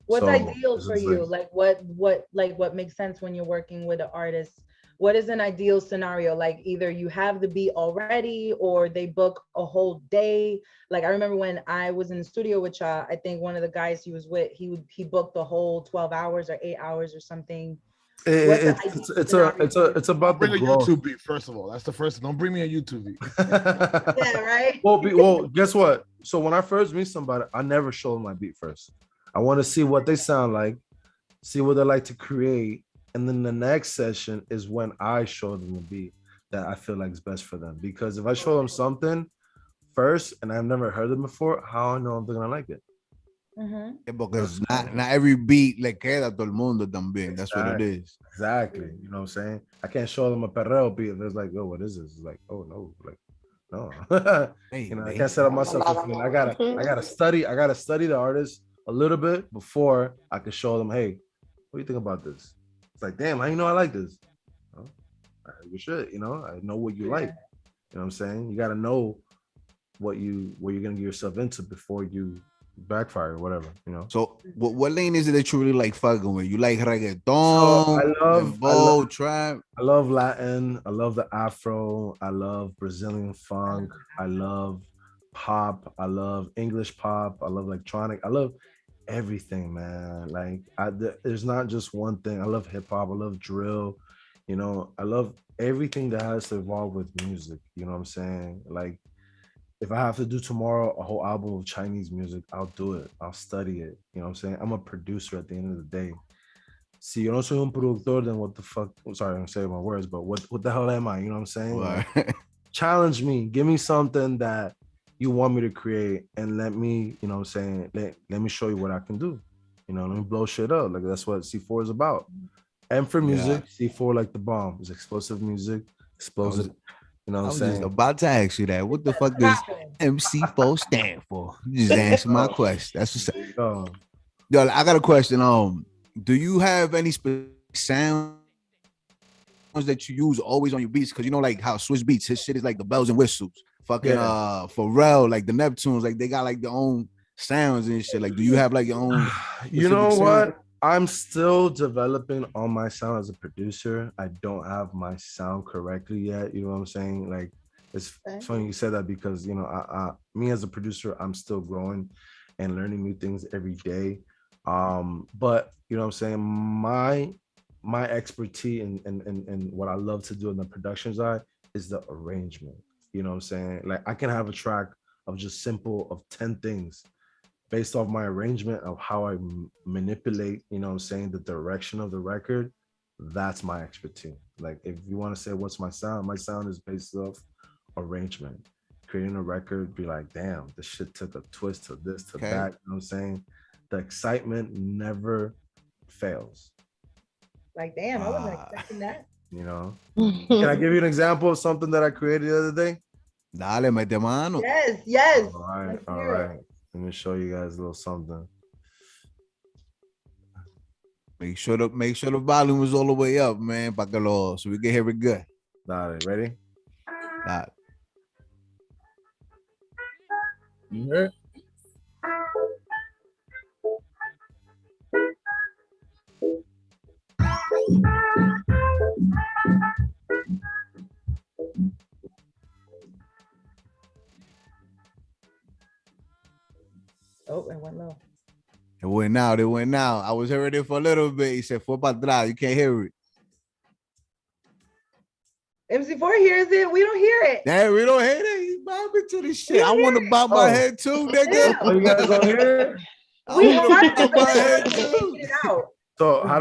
What's ideal for you? Like what makes sense when you're working with an artist? What is an ideal scenario? Like either you have the beat already or they book a whole day. Like I remember when I was in the studio with I think one of the guys he was with, he booked the whole 12 hours or 8 hours or something. It's about bring a YouTube beat, first of all. That's the first. Don't bring me a YouTube beat. Yeah, right. Well, guess what? So when I first meet somebody, I never show them my beat first. I want to see what they sound like, see what they like to create, and then the next session is when I show them the beat that I feel like is best for them. Because if I show them something first and I've never heard them before, how I know if they're gonna like it? Because not every beat le queda a todo el mundo también. That's what it is. Exactly. You know what I'm saying? I can't show them a perreo beat. They're like, oh, what is this? It's like, oh no, like, no. You know, I can't set up myself. I gotta study the artist a little bit before I can show them, hey, what do you think about this? It's like, damn, how you know I like this? Oh, I heard your shit, you know, I know what you like. You know what I'm saying? You gotta know what you're gonna get yourself into before you backfire or whatever, you know. So what lane is it that you really like fucking with? You like reggaeton? So trap. I love Latin. I love the Afro. I love Brazilian funk. I love pop. I love English pop. I love electronic. I love everything, man. Like there's not just one thing. I love hip hop. I love drill. You know, I love everything that has to evolve with music. You know what I'm saying? Like, if I have to do tomorrow a whole album of Chinese music, I'll do it. I'll study it. You know what I'm saying? I'm a producer at the end of the day. Si yo no soy un productor, then what the fuck? I'm sorry, I'm saying my words, but what the hell am I? You know what I'm saying? Like, challenge me. Give me something that you want me to create and let me, you know what I'm saying? Let me show you what I can do. You know, let me blow shit up. Like, that's what C4 is about. And for music, C4 like the bomb. It's explosive music, explosive. You know what I'm saying? Just about to ask you that. What the fuck does MC4 stand for? You just answer my question. That's what's up. Yo, I got a question. Do you have any specific sounds that you use always on your beats? Because you know, like how Swiss Beats, his shit is like the bells and whistles. fucking Pharrell, like the Neptunes, like they got like their own sounds and shit. Like, do you have like your own? You know specific what? sound? I'm still developing on my sound as a producer. I don't have my sound correctly yet. You know what I'm saying? Like, it's funny you said that because, you know, me as a producer, I'm still growing and learning new things every day. But you know what I'm saying? My expertise and what I love to do in the production side is the arrangement. You know what I'm saying? Like, I can have a track of just simple of 10 things based off my arrangement of how I manipulate, you know what I'm saying, the direction of the record. That's my expertise. Like, if you want to say what's my sound is based off arrangement. Creating a record, be like, damn, this shit took a twist to this, to that. You know what I'm saying? The excitement never fails. Like, damn, I wasn't expecting that. You know? Can I give you an example of something that I created the other day? Dale, mete mano. Yes. All right. Let me show you guys a little something. Make sure the volume is all the way up, man, so we can hear it good. Dale, ready? Dale. You hear it? Oh, it went low. It went out. I was hearing it for a little bit. He said, fue para atrás. You can't hear it. MC4 hears it. We don't hear it. Damn, we don't hear it. He's bobbing to the shit. I want to bob my head too, nigga. Oh, you guys don't hear it? I want to bob my head too. So how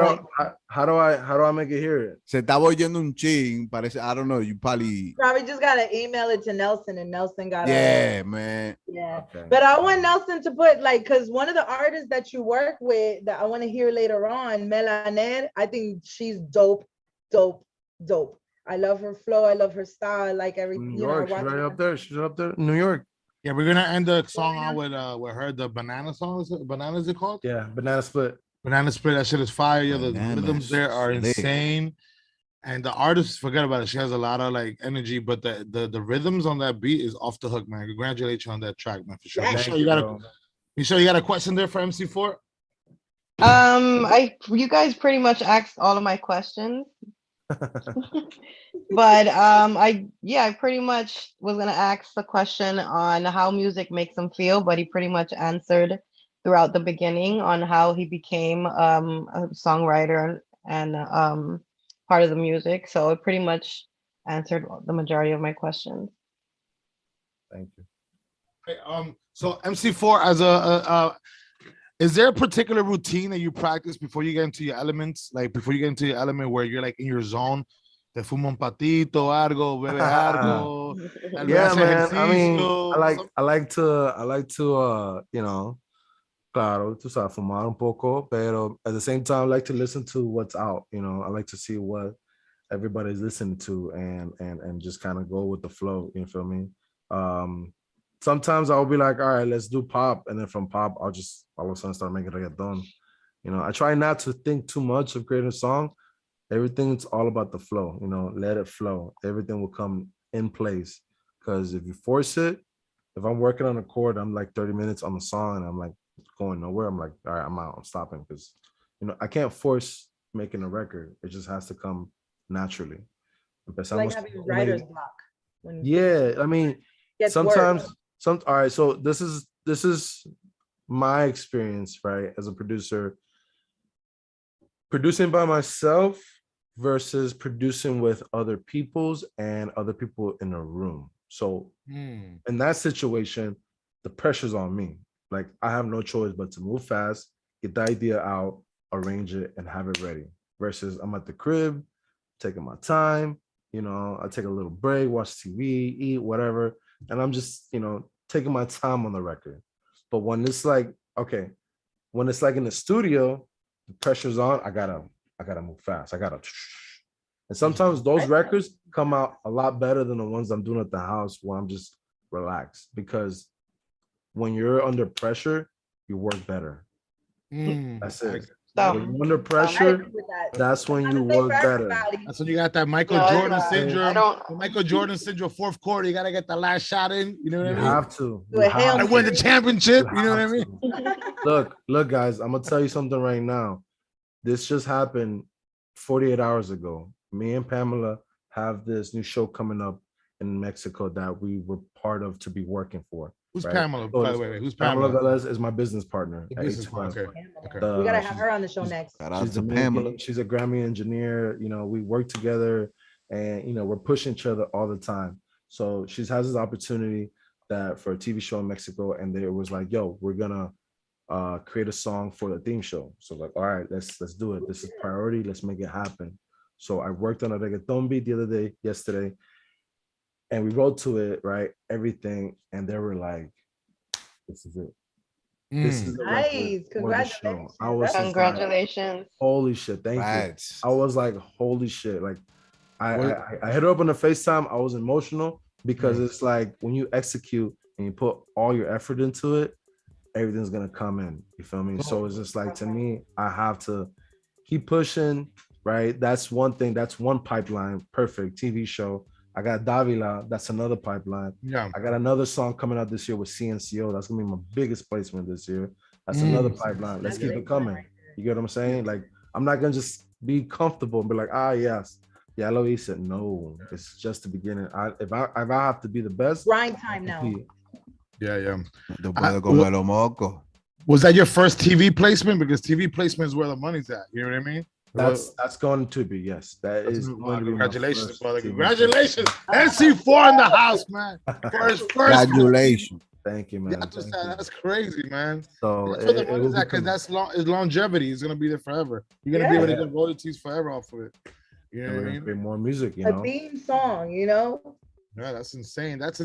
do I make it hear it? Se estaba oyendo un ching. Parece, I don't know. You probably just gotta email it to Nelson, and Nelson got man. Yeah. Okay. But I want Nelson to put, like, because one of the artists that you work with that I want to hear later on, Melaner, I think she's dope. I love her flow. I love her style. Like everything. New York, she's right up there. She's up there. New York. Yeah, we're gonna end the song out with her, the banana song. Is it banana? Is it called? Yeah, Banana Split. Banana Split. That shit is fire. Yeah, the Banana rhythms there are Split. insane, and the artist, forget about it. She has a lot of like energy, but the rhythms on that beat is off the hook, man. Congratulations on that track, man, for sure. You sure you got a question there for MC4? You guys pretty much asked all of my questions. But I pretty much was gonna ask the question on how music makes him feel, but he pretty much answered throughout the beginning on how he became a songwriter and part of the music. So it pretty much answered the majority of my questions. Thank you. Okay, so MC4, as is there a particular routine that you practice before you get into your elements? Like before you get into your element where you're like in your zone, te fumo un patito, algo, bebe algo. Yeah, man. I mean, I like to you know, claro, tú sabes, fumar un poco, pero at the same time, I like to listen to what's out. You know, I like to see what everybody's listening to and just kind of go with the flow. You feel me? Sometimes I'll be like, all right, let's do pop, and then from pop, I'll just all of a sudden start making reggaeton. You know, I try not to think too much of creating a song. Everything's all about the flow. You know, let it flow. Everything will come in place. Because if you force it, if I'm working on a chord, I'm like 30 minutes on the song, and I'm like going nowhere. I'm like, all right, I'm out. I'm stopping because, you know, I can't force making a record. It just has to come naturally. Like having writer's block. Yeah, I mean, sometimes. All right, so this is my experience, right, as a producer, producing by myself versus producing with other people's and other people in a room. So in that situation, the pressure's on me. Like, I have no choice but to move fast, get the idea out, arrange it, and have it ready. Versus I'm at the crib, taking my time, you know, I take a little break, watch TV, eat, whatever, and I'm just, you know, taking my time on the record. But when it's like, okay, when it's like in the studio, the pressure's on, I gotta move fast. And sometimes those records come out a lot better than the ones I'm doing at the house where I'm just relaxed. Because when you're under pressure, you work better. That's it. So, When you're under I pressure, agree with that. that's when Not you the same work for better. everybody. That's when you got that Michael No, Jordan I syndrome. don't. The Michael Jordan syndrome, fourth quarter. You gotta get the last shot in. You know what You I mean? have to. Do You a Hail I have win the Mary. championship. You You know what I have mean? to. Look, guys, I'm gonna tell you something right now. This just happened 48 hours ago. Me and Pamela have this new show coming up in Mexico that we were part of to be working for. Who's right? Pamela? So By the way, who's Pamela Pamela? Velez is my business partner The at business A12. partner. Okay. We gotta have she's- her on the show next. Shout out She's to Dominican. Pamela. She's a Grammy engineer. You know, we work together, and you know, we're pushing each other all the time. So she has this opportunity that for a TV show in Mexico, and there was like, "Yo, we're gonna create a song for the theme show." So like, all right, let's do it. This is priority. Let's make it happen. So I worked on a reggaeton beat yesterday, and we wrote to it, right? Everything, and they were like, "This is it. This is the Nice. record for the show." Congratulations. I was just like, Congratulations. holy shit, thank you. Facts. I was like, holy shit. Like I hit her up on the FaceTime. I was emotional because it's like when you execute and you put all your effort into it, everything's gonna come in. You feel me? So it's just like, to me, I have to keep pushing, right? That's one thing, that's one pipeline. Perfect TV show. I got Davila, that's another pipeline. Yeah. I got another song coming out this year with CNCO. That's gonna be my biggest placement this year. That's another pipeline. Let's keep it coming. You get what I'm saying? Like, I'm not gonna just be comfortable and be like, yes, yeah, lo hice. No, it's just the beginning. If I have to be the best, Grind time now. Yeah. The brother como el moco. Was that your first TV placement? Because TV placement is where the money's at. You know what I mean? That's going to be, yes. That is going to be my Congratulations, first brother. TV Congratulations. NC4 in the house, man. First. Congratulations. Thank you, man. That's crazy, man. So That's where the money's at, because that's longevity. It's gonna be there forever. You're gonna be able to get royalties forever off of it. You know what I mean? Create more music, you A know. theme song, you know? Yeah, that's insane. That's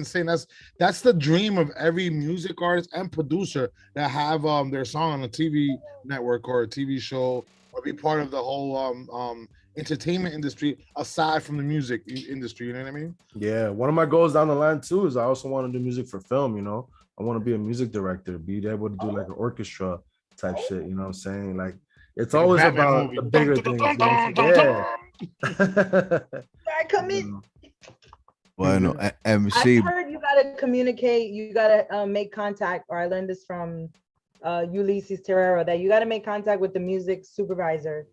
the dream of every music artist and producer that have their song on a TV network or a TV show, or be part of the whole entertainment industry aside from the music industry. You know what I mean? Yeah, one of my goals down the line too is I also want to do music for film. You know, I want to be a music director, be able to do like an orchestra type shit. You know what I'm saying? Like, it's Like always Batman about movie. the bigger things. You know what I'm saying? I come in. Bueno, I MC. heard you gotta communicate, you gotta make contact, or I learned this from Ulysses Terrero, that you gotta make contact with the music supervisor.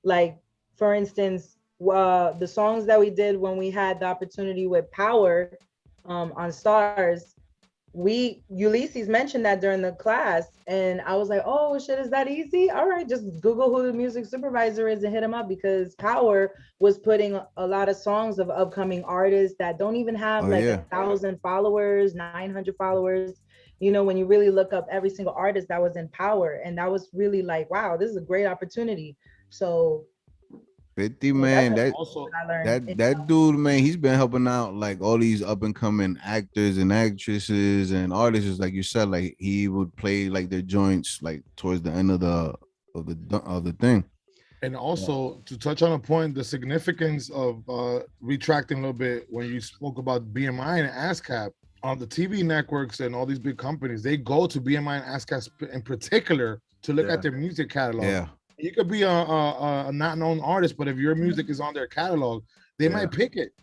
Like, for instance, the songs that we did when we had the opportunity with Power on Stars, Ulysses mentioned that during the class, and I was like, oh shit, is that easy? All right, just Google who the music supervisor is and hit him up, because Power was putting a lot of songs of upcoming artists that don't even have 1,000 followers, 900 followers. You know, when you really look up every single artist that was in Power, and that was really like, wow, this is a great opportunity. So 50, man, that dude, man, he's been helping out like all these up and coming actors and actresses and artists. Like you said, like he would play like their joints like towards the end of the thing. And also to touch on a point, the significance of retracting a little bit when you spoke about BMI and ASCAP on the TV networks and all these big companies, they go to BMI and ASCAP in particular to look at their music catalog. Yeah. You could be a not known artist, but if your music is on their catalog, they might pick it.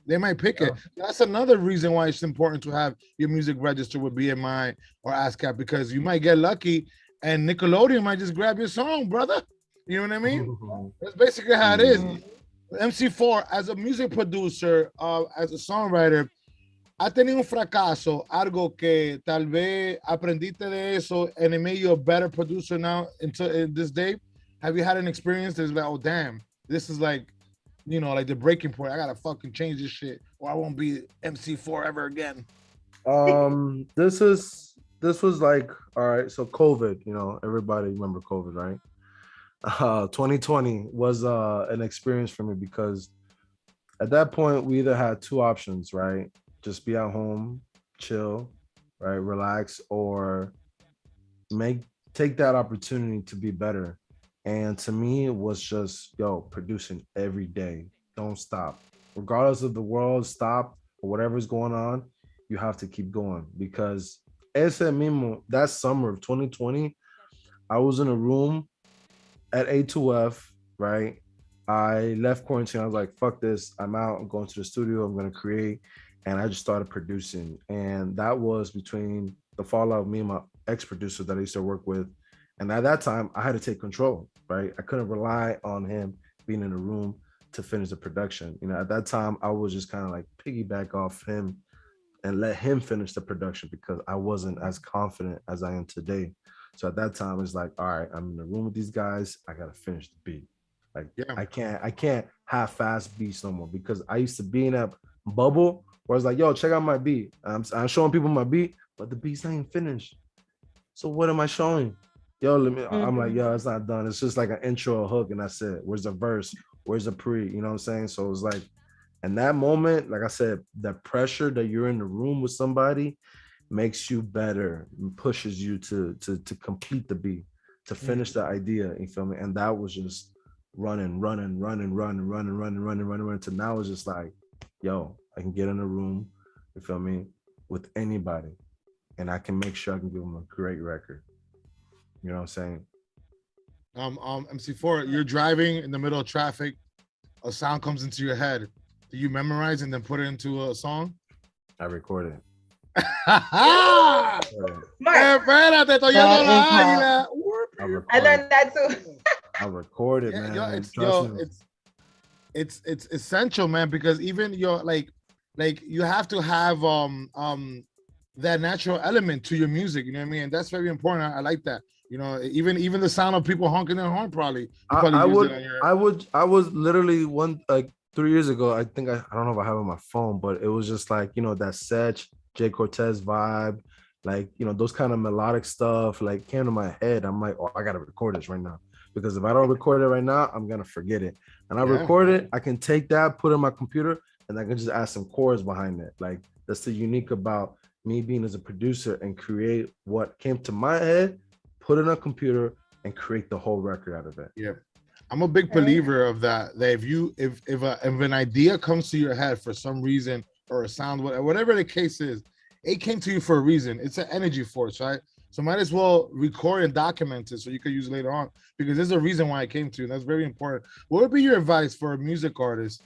That's another reason why it's important to have your music registered with BMI or ASCAP, because you might get lucky and Nickelodeon might just grab your song, brother. You know what I mean? That's basically how it is. MC4, as a music producer, as a songwriter, ¿ha tenido un fracaso, algo que tal vez aprendiste de eso and it made you a better producer now in this day? Have you had an experience that's like, oh damn, this is like, you know, like the breaking point. I gotta fucking change this shit, or I won't be MC4 ever again. This was like, all right. So COVID, you know, everybody remember COVID, right? 2020 was an experience for me, because at that point we either had two options, right? Just be at home, chill, right, relax, or take that opportunity to be better. And to me, it was just, producing every day. Don't stop. Regardless of the world stop or whatever's going on, you have to keep going. Because that summer of 2020, I was in a room at A2F, right? I left quarantine. I was like, fuck this. I'm out. I'm going to the studio. I'm going to create. And I just started producing. And that was between the fallout of me and my ex-producer that I used to work with. And at that time, I had to take control, right? I couldn't rely on him being in the room to finish the production. You know, at that time, I was just kind of like piggyback off him and let him finish the production because I wasn't as confident as I am today. So at that time, it's like, all right, I'm in the room with these guys. I got to finish the beat. Like, I can't have fast beats no more because I used to be in that bubble where I was like, yo, check out my beat. I'm showing people my beat, but the beat's not even finished. So what am I showing? Yo, I'm like, yo, it's not done. It's just like an intro, a hook, and that's it. Where's the verse? Where's the pre? You know what I'm saying? So it's like, in that moment, like I said, the pressure that you're in the room with somebody makes you better and pushes you to complete the beat, to finish the idea. You feel me? And that was just running to now it's just like, yo, I can get in a room, you feel me, with anybody, and I can make sure I can give them a great record. You know what I'm saying? MC4, you're driving in the middle of traffic, a sound comes into your head. Do you memorize and then put it into a song? I record it. I learned that too. I record it, man. It's essential, man, because even your like you have to have that natural element to your music. You know what I mean? And that's very important. I like that. You know, even the sound of people honking their horn probably. I was literally 3 years ago. I think I don't know if I have it on my phone, but it was just like, you know, that Setch, Jay Cortez vibe, like, you know, those kind of melodic stuff like came to my head. I'm like, oh, I gotta record this right now, because if I don't record it right now, I'm gonna forget it. And I record it, I can take that, put it in my computer, and I can just add some chords behind it. Like, that's the unique about me being as a producer and create what came to my head, put it on a computer, and create the whole record out of it. Yeah, I'm a big believer of that. That if an idea comes to your head for some reason, or a sound, whatever the case is, it came to you for a reason. It's an energy force, right? So might as well record and document it so you can use it later on, because there's a reason why it came to you. And that's very important. What would be your advice for a music artist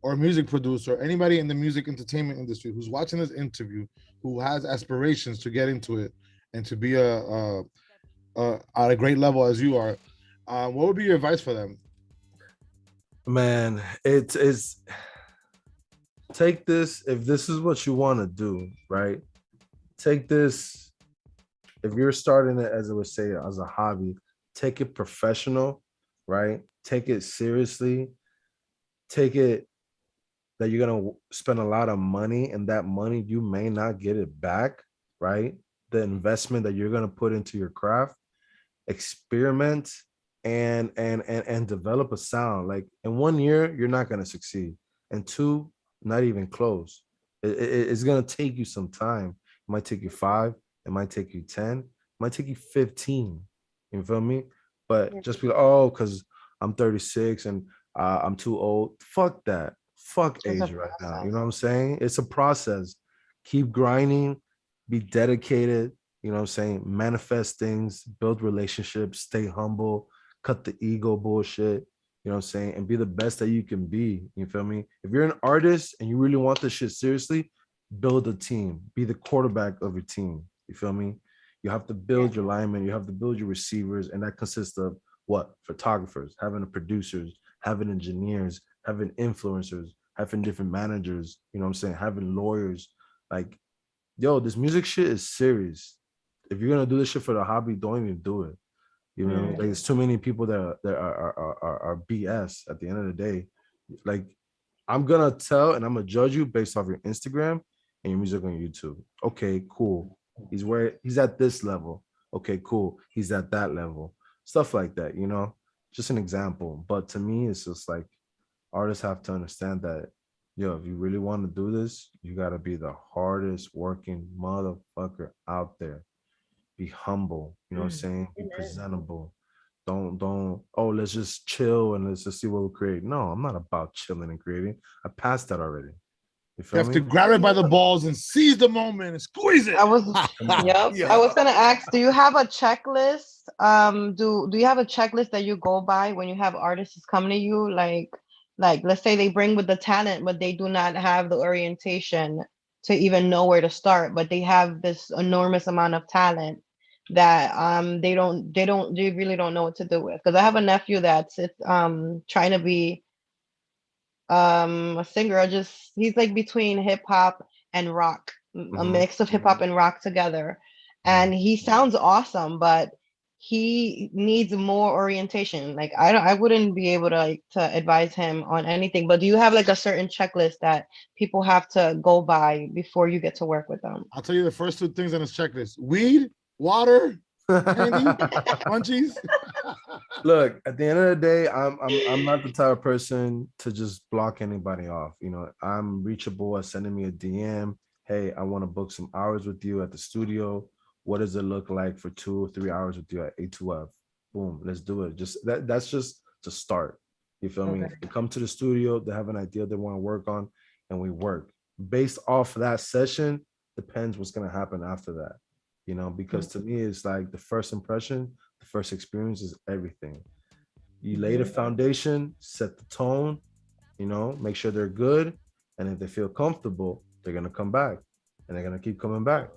or a music producer, or anybody in the music entertainment industry who's watching this interview, who has aspirations to get into it and to be at a great level as you are? What would be your advice for them? Man, it is, take this, if this is what you want to do, right? Take this, if you're starting it, as I would say, as a hobby, take it professional, right? Take it seriously. Take it that you're going to spend a lot of money, and that money, you may not get it back, right? The investment that you're going to put into your craft, experiment and develop a sound. Like, in 1 year, you're not going to succeed. And 2, not even close. It's going to take you some time. It might take you 5. It might take you 10. It might take you 15. You feel me? But just be like, oh, because I'm 36 and I'm too old. Fuck that. Fuck age right now. You know what I'm saying? It's a process. Keep grinding. Be dedicated. You know what I'm saying? Manifest things. Build relationships. Stay humble. Cut the ego bullshit. You know what I'm saying? And be the best that you can be. You feel me? If you're an artist and you really want this shit seriously, build a team. Be the quarterback of your team. You feel me? You have to build your linemen. You have to build your receivers. And that consists of what? Photographers, having the producers, having engineers, having influencers, having different managers. You know what I'm saying? Having lawyers. Like, yo, this music shit is serious. If you're going to do this shit for the hobby, don't even do it. You know, like, there's too many people that are BS at the end of the day. Like, I'm gonna tell and I'm gonna judge you based off your Instagram and your music on YouTube. Okay, cool. He's at this level. Okay, cool. He's at that level. Stuff like that, you know, just an example. But to me, it's just like, artists have to understand that, yo, if you really want to do this, you gotta be the hardest working motherfucker out there. Be humble, you know what I'm saying? Be presentable. Don't, oh, let's just chill and let's just see what we create. No, I'm not about chilling and creating. I passed that already. You have to grab it by the balls and seize the moment and squeeze it. I was gonna ask, do you have a checklist? Do you have a checklist that you go by when you have artists coming to you? Like let's say they bring with the talent, but they do not have the orientation to even know where to start, but they have this enormous amount of talent that they really don't know what to do with. Because I have a nephew that's trying to be a singer. He's like between hip hop and rock, a mix of hip hop and rock together, and he sounds awesome, but he needs more orientation. Like I wouldn't be able to advise him on anything. But do you have like a certain checklist that people have to go by before you get to work with them? I'll tell you the first 2 things on this checklist: weed, water, candy, munchies. Look, at the end of the day, I'm not the type of person to just block anybody off. You know, I'm reachable at sending me a DM. Hey, I want to book some hours with you at the studio. What does it look like for 2 or 3 hours with you at A2F? Boom, let's do it. Just that's just to start. You feel me? They come to the studio, they have an idea they want to work on, and we work. Based off that session, depends what's gonna happen after that. You know, because to me, it's like the first impression, the first experience is everything. You lay the foundation, set the tone, you know, make sure they're good. And if they feel comfortable, they're going to come back and they're going to keep coming back.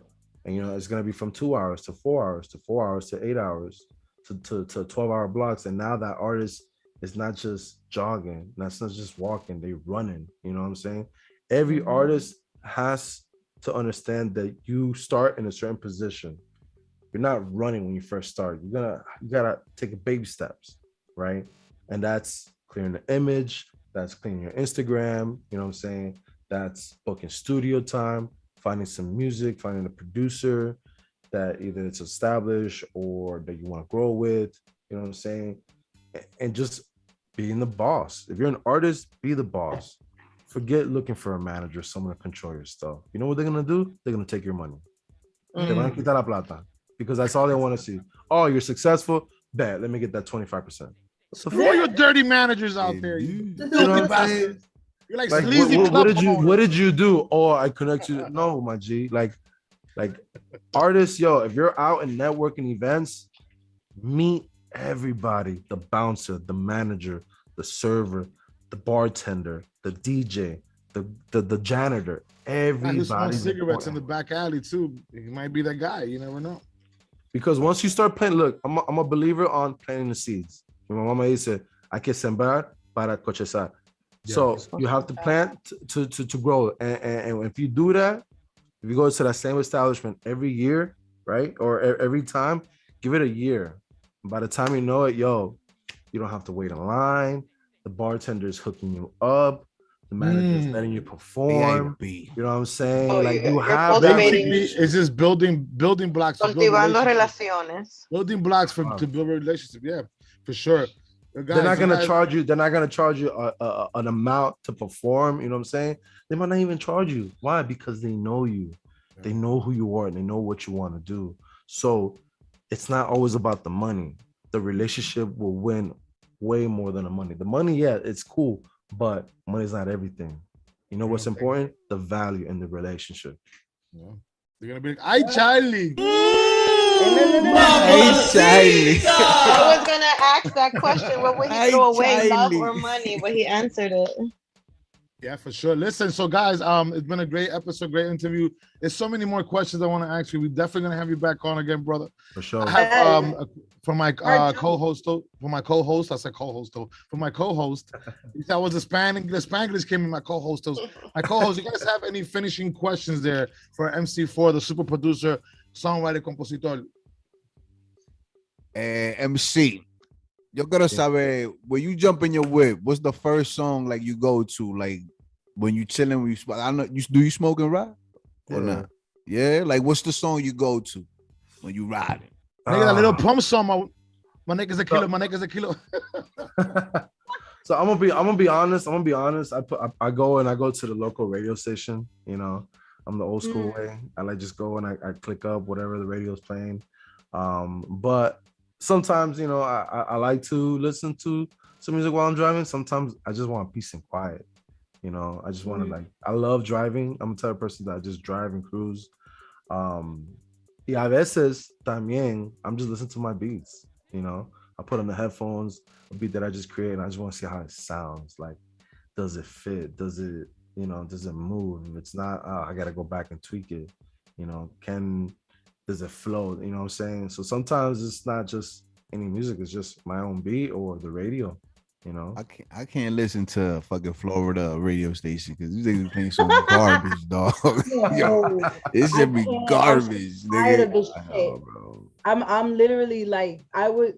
And, you know, it's going to be from 2 hours to 4 hours to 4 hours to 8 hours to 12-hour blocks. And now that artist is not just jogging, that's not just walking, they're running. You know what I'm saying? Every artist has to understand that you start in a certain position. You're not running when you first start. You gotta take baby steps, right? And that's clearing the image, that's clearing your Instagram, you know what I'm saying? That's booking studio time, finding some music, finding a producer that either it's established or that you want to grow with, you know what I'm saying? And just being the boss. If you're an artist, be the boss. Forget looking for a manager, someone to control your stuff. You know what they're gonna do? They're gonna take your money. Te van a quitar la plata, because that's all they want to see. Oh, you're successful? Bet, let me get that 25%. So for all your dirty managers out there, you filthy bastards. You're like sleazy what did you do? Oh, I connect you. No, my G. Like artists, yo, if you're out in networking events, meet everybody: the bouncer, the manager, the server, the bartender, the DJ, the janitor, everybody. Who smokes cigarettes in the back alley too. He might be that guy. You never know. Because once you start planting, look, I'm a believer on planting the seeds. My mama used to say, "Hay que sembrar para cosechar." Yeah. So you have to plant to grow, and if you do that, if you go to that same establishment every year, right, or every time, give it a year. By the time you know it, yo, you don't have to wait in line. The bartender's hooking you up. The manager's letting you perform. You know what I'm saying? Oh, like you have basically, it's just building blocks. Cultivando relaciones. Building blocks to build a relationship. Yeah, for sure. Guys, they're not gonna charge you. They're not gonna charge you an amount to perform. You know what I'm saying? They might not even charge you. Why? Because they know you. They know who you are and they know what you want to do. So it's not always about the money. The relationship will win way more than the money. The money, yeah, it's cool, but money's not everything. You know what's important? The value in the relationship. Yeah. They're gonna be like, "Ay, Charlie." Hey, Charlie. I was gonna ask that question. What would he throw away, love or money? But he answered it. Yeah, for sure. Listen, so guys, it's been a great episode, great interview. There's so many more questions I want to ask you. We're definitely gonna have you back on again, brother. For sure. I have for my co-host, I said co-host. For my co-host, that was the Spanglish came in my co-host. My co-host, you guys have any finishing questions there for MC4, the super producer, songwriter, compositor? MC. Yo quiero saber, when you jump in your whip, what's the first song like you go to, like when you chilling, when you I know do you smoke and ride or not? Yeah, like what's the song you go to when you riding? Nigga, that little pump song, my nigga's a kilo, my nigga's a kilo. So I'm gonna be honest. I go to the local radio station. You know, I'm the old school way. I like just go and I click up whatever the radio's playing. But sometimes, you know, I like to listen to some music while I'm driving. Sometimes I just want peace and quiet. You know, I just want to I love driving. I'm the type of person that I just drive and cruise. Y a veces también, I'm just listening to my beats, you know. I put on the headphones, a beat that I just create, and I just want to see how it sounds. Like, does it fit? Does it, you know, does it move? If it's not, I got to go back and tweak it. You know, does it flow? You know what I'm saying? So sometimes it's not just any music, it's just my own beat or the radio. You know, I can't listen to fucking Florida radio station because these niggas playing some garbage, dog. Yo, it should be garbage. Tired of this Nigga. shit. I'm literally like,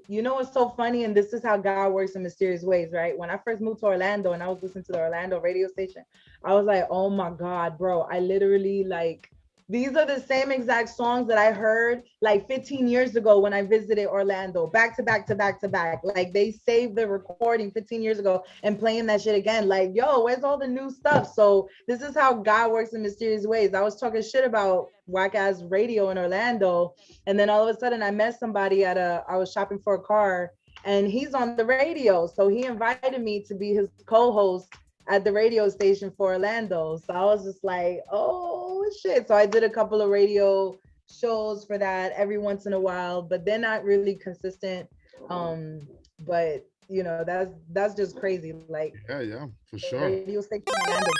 you know what's so funny, and this is how God works in mysterious ways, right? When I first moved to Orlando and I was listening to the Orlando radio station, I was like, oh my God, bro, I literally like, these are the same exact songs that I heard like 15 years ago when I visited Orlando, back to back to back to back. Like they saved the recording 15 years ago and playing that shit again. Like, yo, where's all the new stuff? So this is how God works in mysterious ways. I was talking shit about whack ass radio in Orlando. And then all of a sudden I met somebody I was shopping for a car and he's on the radio. So he invited me to be his co-host at the radio station for Orlando. So I was just like, oh shit. So I did a couple of radio shows for that every once in a while, but they're not really consistent. But you know, that's just crazy. Like, yeah, for sure. Radio station in Orlando.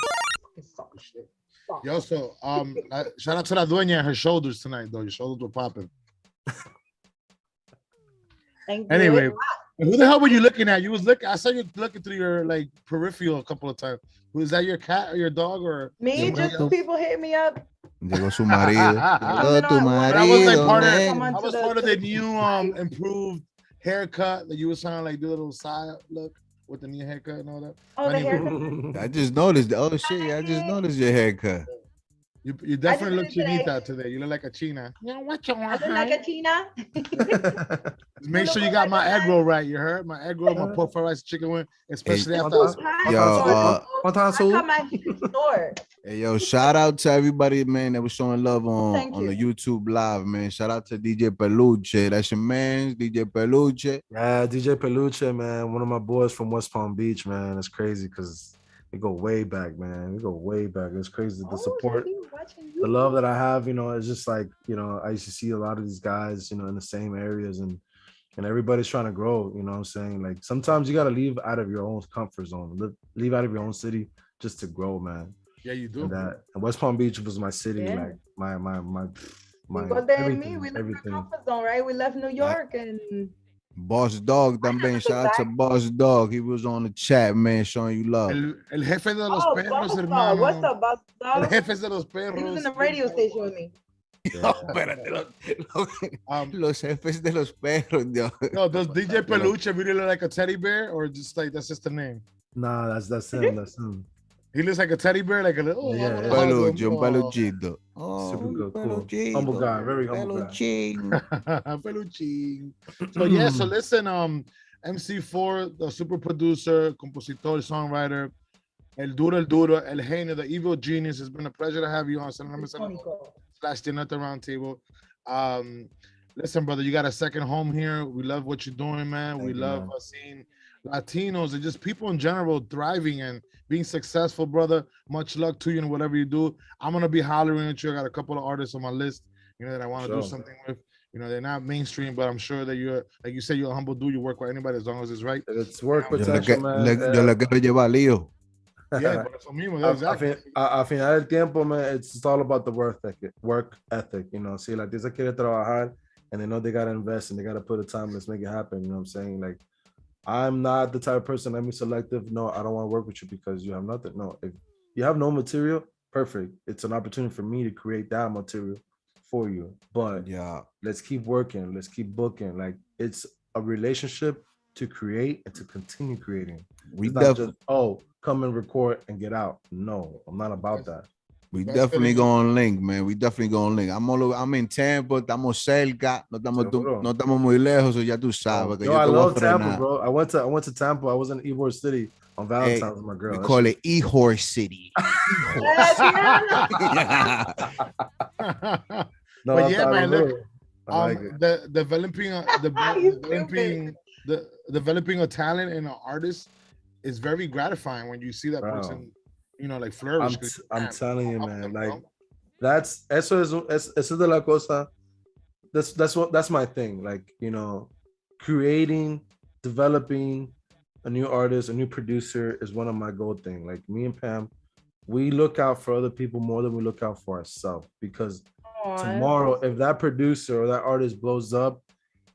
Yo, so shout out to La Dueña and her shoulders tonight, though. Your shoulders were popping. Anyway, who the hell were you looking at? You was looking. I saw you looking through your like peripheral a couple of times. Was that your cat or your dog or me? Just people hit me up. Llegó su marido. Llegó tu marido. I was like part of the new improved haircut that you was trying to like do a little side look with the new haircut and all that. Oh, the haircut. I just noticed. Oh shit! I just noticed your haircut. You definitely look chinita today. You look like a china. I look like a china. Make sure you got my egg roll right. You heard my egg roll, my pork fried rice, chicken wing, especially after. Hey, yo, shout out to everybody, man, that was showing love on the YouTube live, man. Shout out to DJ Peluche. That's your man, DJ Peluche. Yeah, DJ Peluche, man. One of my boys from West Palm Beach, man. It's crazy because we go way back, man. We go way back. It's crazy. The support, the love that I have, you know, it's just like, you know, I used to see a lot of these guys, you know, in the same areas and everybody's trying to grow, you know what I'm saying? Like sometimes you got to leave out of your own comfort zone, leave out of your own city just to grow, man. Yeah, you do. And West Palm Beach was my city, like my everything. We left our comfort zone, right? We left New York and Boss Dog también. Shout out to Boss Dog. He was on the chat, man, showing you love. El jefe de los perros, hermano. What's up, Boss Dog? El jefe de los perros. He was in the radio station with me. No, espérate, los jefes de los perros. No, does DJ Peluche really look like a teddy bear or just like that's just the name? Nah, that's him. That's him. He looks like a teddy bear, like a little peluche, un peluchito. Super good, cool. Humble guy, very humble guy. Peluchín. So yeah, so listen, MC4, the super producer, compositor, songwriter, el duro, el genio, the evil genius. It's been a pleasure to have you on. /Dinner at the round table. Listen, brother, you got a second home here. We love what you're doing, man. We love seeing Latinos and just people in general thriving and being successful, brother. Much luck to you in whatever you do. I'm gonna be hollering at you. I got a couple of artists on my list, you know, that I want to do something with. You know, they're not mainstream, but I'm sure that you're, like you said, you're a humble dude. You work with anybody as long as it's right. It's work potential, man. Yo le quiero llevar lío. Yeah, por eso mismo, exactly. A final del tiempo, man, it's all about the work ethic, you know. See, like, this quiere trabajar, and they know they gotta invest and they gotta put the time. Let's make it happen. You know what I'm saying? Like, I'm not the type of person. I'm selective. No, I don't want to work with you because you have nothing. No, if you have no material, perfect. It's an opportunity for me to create that material for you. But yeah, let's keep working. Let's keep booking. Like, it's a relationship to create and to continue creating. We definitely come and record and get out. No, I'm not about that. We definitely gonna link, man. We definitely gonna link. I'm in Tampa, estamos cerca, no estamos muy lejos, so ya tú sabes. Yo, I love Tampa, bro. I went to Tampa. I was in Ybor City on Valentine's with my girl. We call it Ybor City. No, but yeah, man, look, developing a talent and an artist is very gratifying when you see that person, you know, like flourish. I'm telling you, man, like eso de la cosa. That's my thing. Like, you know, creating, developing a new artist, a new producer is one of my goal thing. Like me and Pam, we look out for other people more than we look out for ourselves, because tomorrow, if that producer or that artist blows up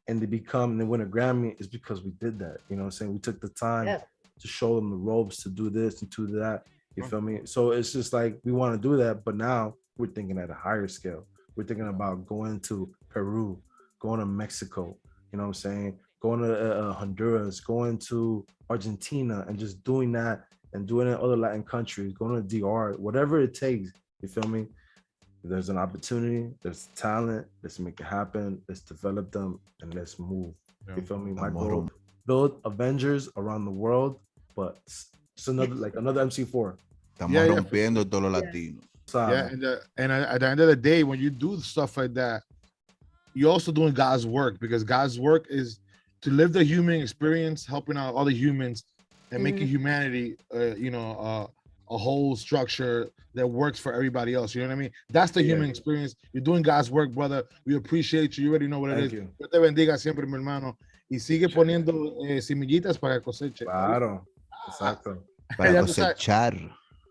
and they win a Grammy, it's because we did that. You know what I'm saying? We took the time to show them the ropes to do this and do that. You feel me? So it's just like, we want to do that, but now we're thinking at a higher scale. We're thinking about going to Peru, going to Mexico, you know what I'm saying? Going to Honduras, going to Argentina, and just doing that and doing it in other Latin countries, going to DR, whatever it takes, you feel me? If there's an opportunity, there's talent, let's make it happen, let's develop them, and let's move. You feel me? My goal, build Avengers around the world, but it's another MC4. Estamos rompiendo todos los latinos. Yeah, and at the end of the day, when you do stuff like that, you're also doing God's work, because God's work is to live the human experience, helping out other humans and making humanity, a whole structure that works for everybody else. You know what I mean? That's the human experience. You're doing God's work, brother. We appreciate you. You already know what it is. Dios te bendiga siempre, mi hermano. Y sigue poniendo semillitas para coseche. Claro, exacto. Para cosechar.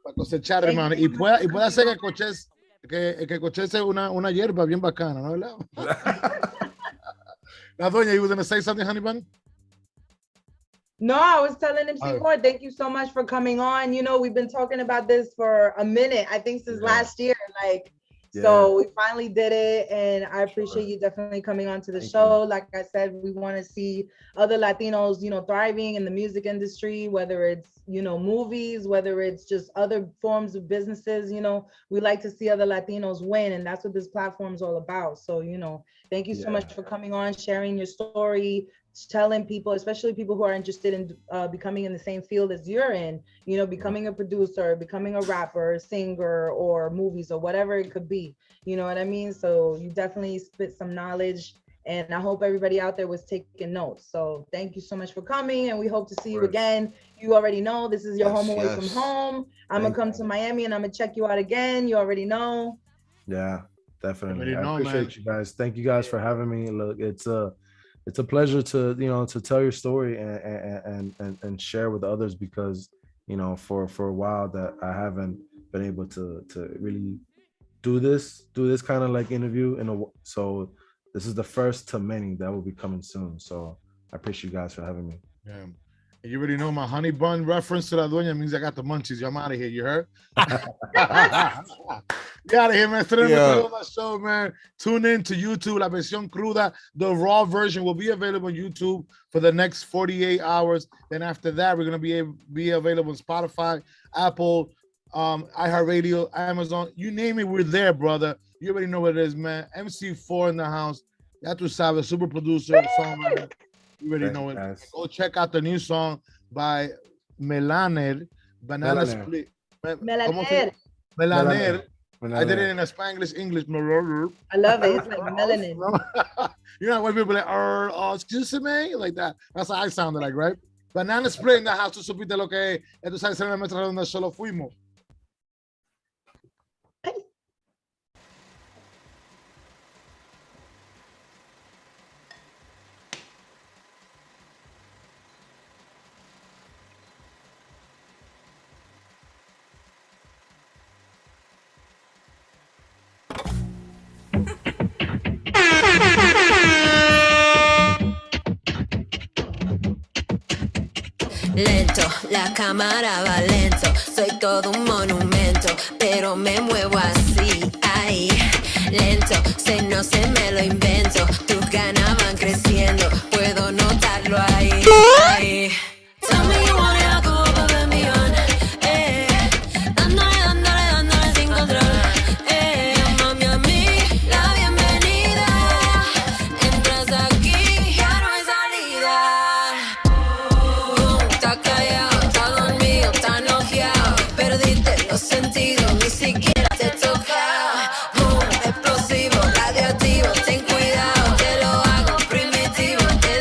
Para cosechar, hermano. Y puede hacer que cochece una hierba bien bacana, ¿no? Now, Doña, you were going to say something, honey bun? No, I was telling him, C4, thank you so much for coming on. You know, we've been talking about this for a minute, I think since last year. So we finally did it, and I appreciate you definitely coming on to the show. Like I said, we want to see other Latinos, you know, thriving in the music industry, whether it's, you know, movies, whether it's just other forms of businesses. You know, we like to see other Latinos win, and that's what this platform is all about. So, you know, thank you so much for coming on, sharing your story, telling people, especially people who are interested in becoming in the same field as you're in, you know, becoming a producer, becoming a rapper, singer, or movies, or whatever it could be. You know what I mean? So you definitely spit some knowledge, and I hope everybody out there was taking notes. So thank you so much for coming, and we hope to see you again. You already know this is your home away from home. I'm gonna come to Miami and I'm gonna check you out again. You already know. Yeah, definitely. I appreciate you guys. Thank you guys for having me. Look, it's a pleasure to, you know, to tell your story and share with others, because, you know, for a while that I haven't been able to really do this kind of like interview. So this is the first to many that will be coming soon. So I appreciate you guys for having me. Yeah. And you already know my honey bun reference to La Dueña means I got the munchies. I'm out of here. You heard? Get out of here, man. Today on the show, man. Tune in to YouTube. La versión cruda, the raw version will be available on YouTube for the next 48 hours. Then after that, we're gonna be available on Spotify, Apple, iHeartRadio, Amazon. You name it, we're there, brother. You already know what it is, man. MC4 in the house. Ya tú sabes, super producer, songwriter. You already know it. Guys. Go check out the new song by Melaner, Banana Split. Melaner. I did it in a Spanglish English. I love it. It's like melanin. You know when people are like, excuse me, like that. That's how I sounded like, right? Banana Split in the house. Tú supiste lo que es. Esto sabes en la Mesa Redonda solo fuimos. Lento, la cámara va lento, soy todo un monumento, pero me muevo así, ay, lento, no se me lo invento, tus ganas van creciendo, puedo notarlo ahí, ay. Tell me you want it, I'll go above and beyond, dándole sin control, mami a mí, la bienvenida, entras aquí, ya no hay salida. Está callado, está dormido, está noqueado, perdiste los sentidos, ni siquiera te toca. Explosivo, radioactivo, ten cuidado, te lo hago primitivo, te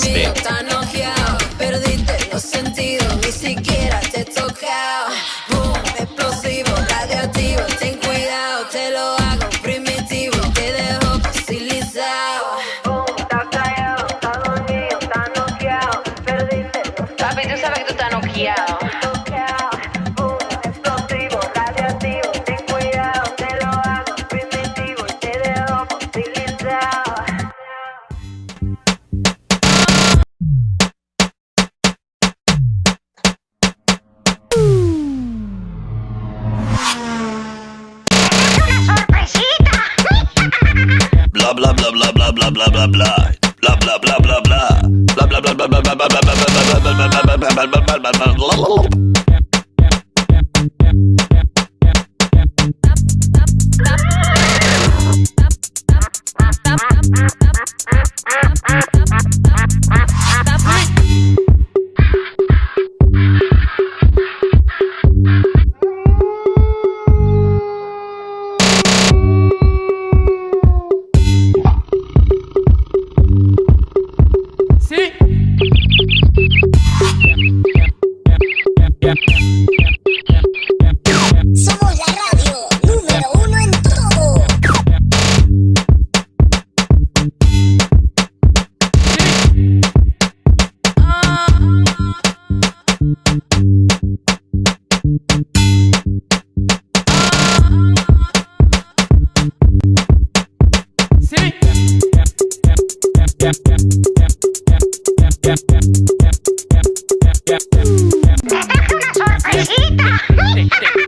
dormido, está noqueado. Perdiste los sentidos, ni siquiera te he tocado. Boom, explosivo, radioactivo, ten cuidado, te lo hago primitivo, te dejo fosilizado. Boom, está callado, está dormido, está noqueado. Perdiste los sentidos. Papi, tú sabes que tú estás noqueado. Boom, explosivo, radioactivo, ten cuidado, te lo hago primitivo y te dejo fosilizado. Bla bla bla bla bla bla bla bla bla. Bla bla bla bla bla. Bla bla bla bla bla bla bla bla bla bla bla. Somos la radio número 1 en todo. ¡Es una sorpresita!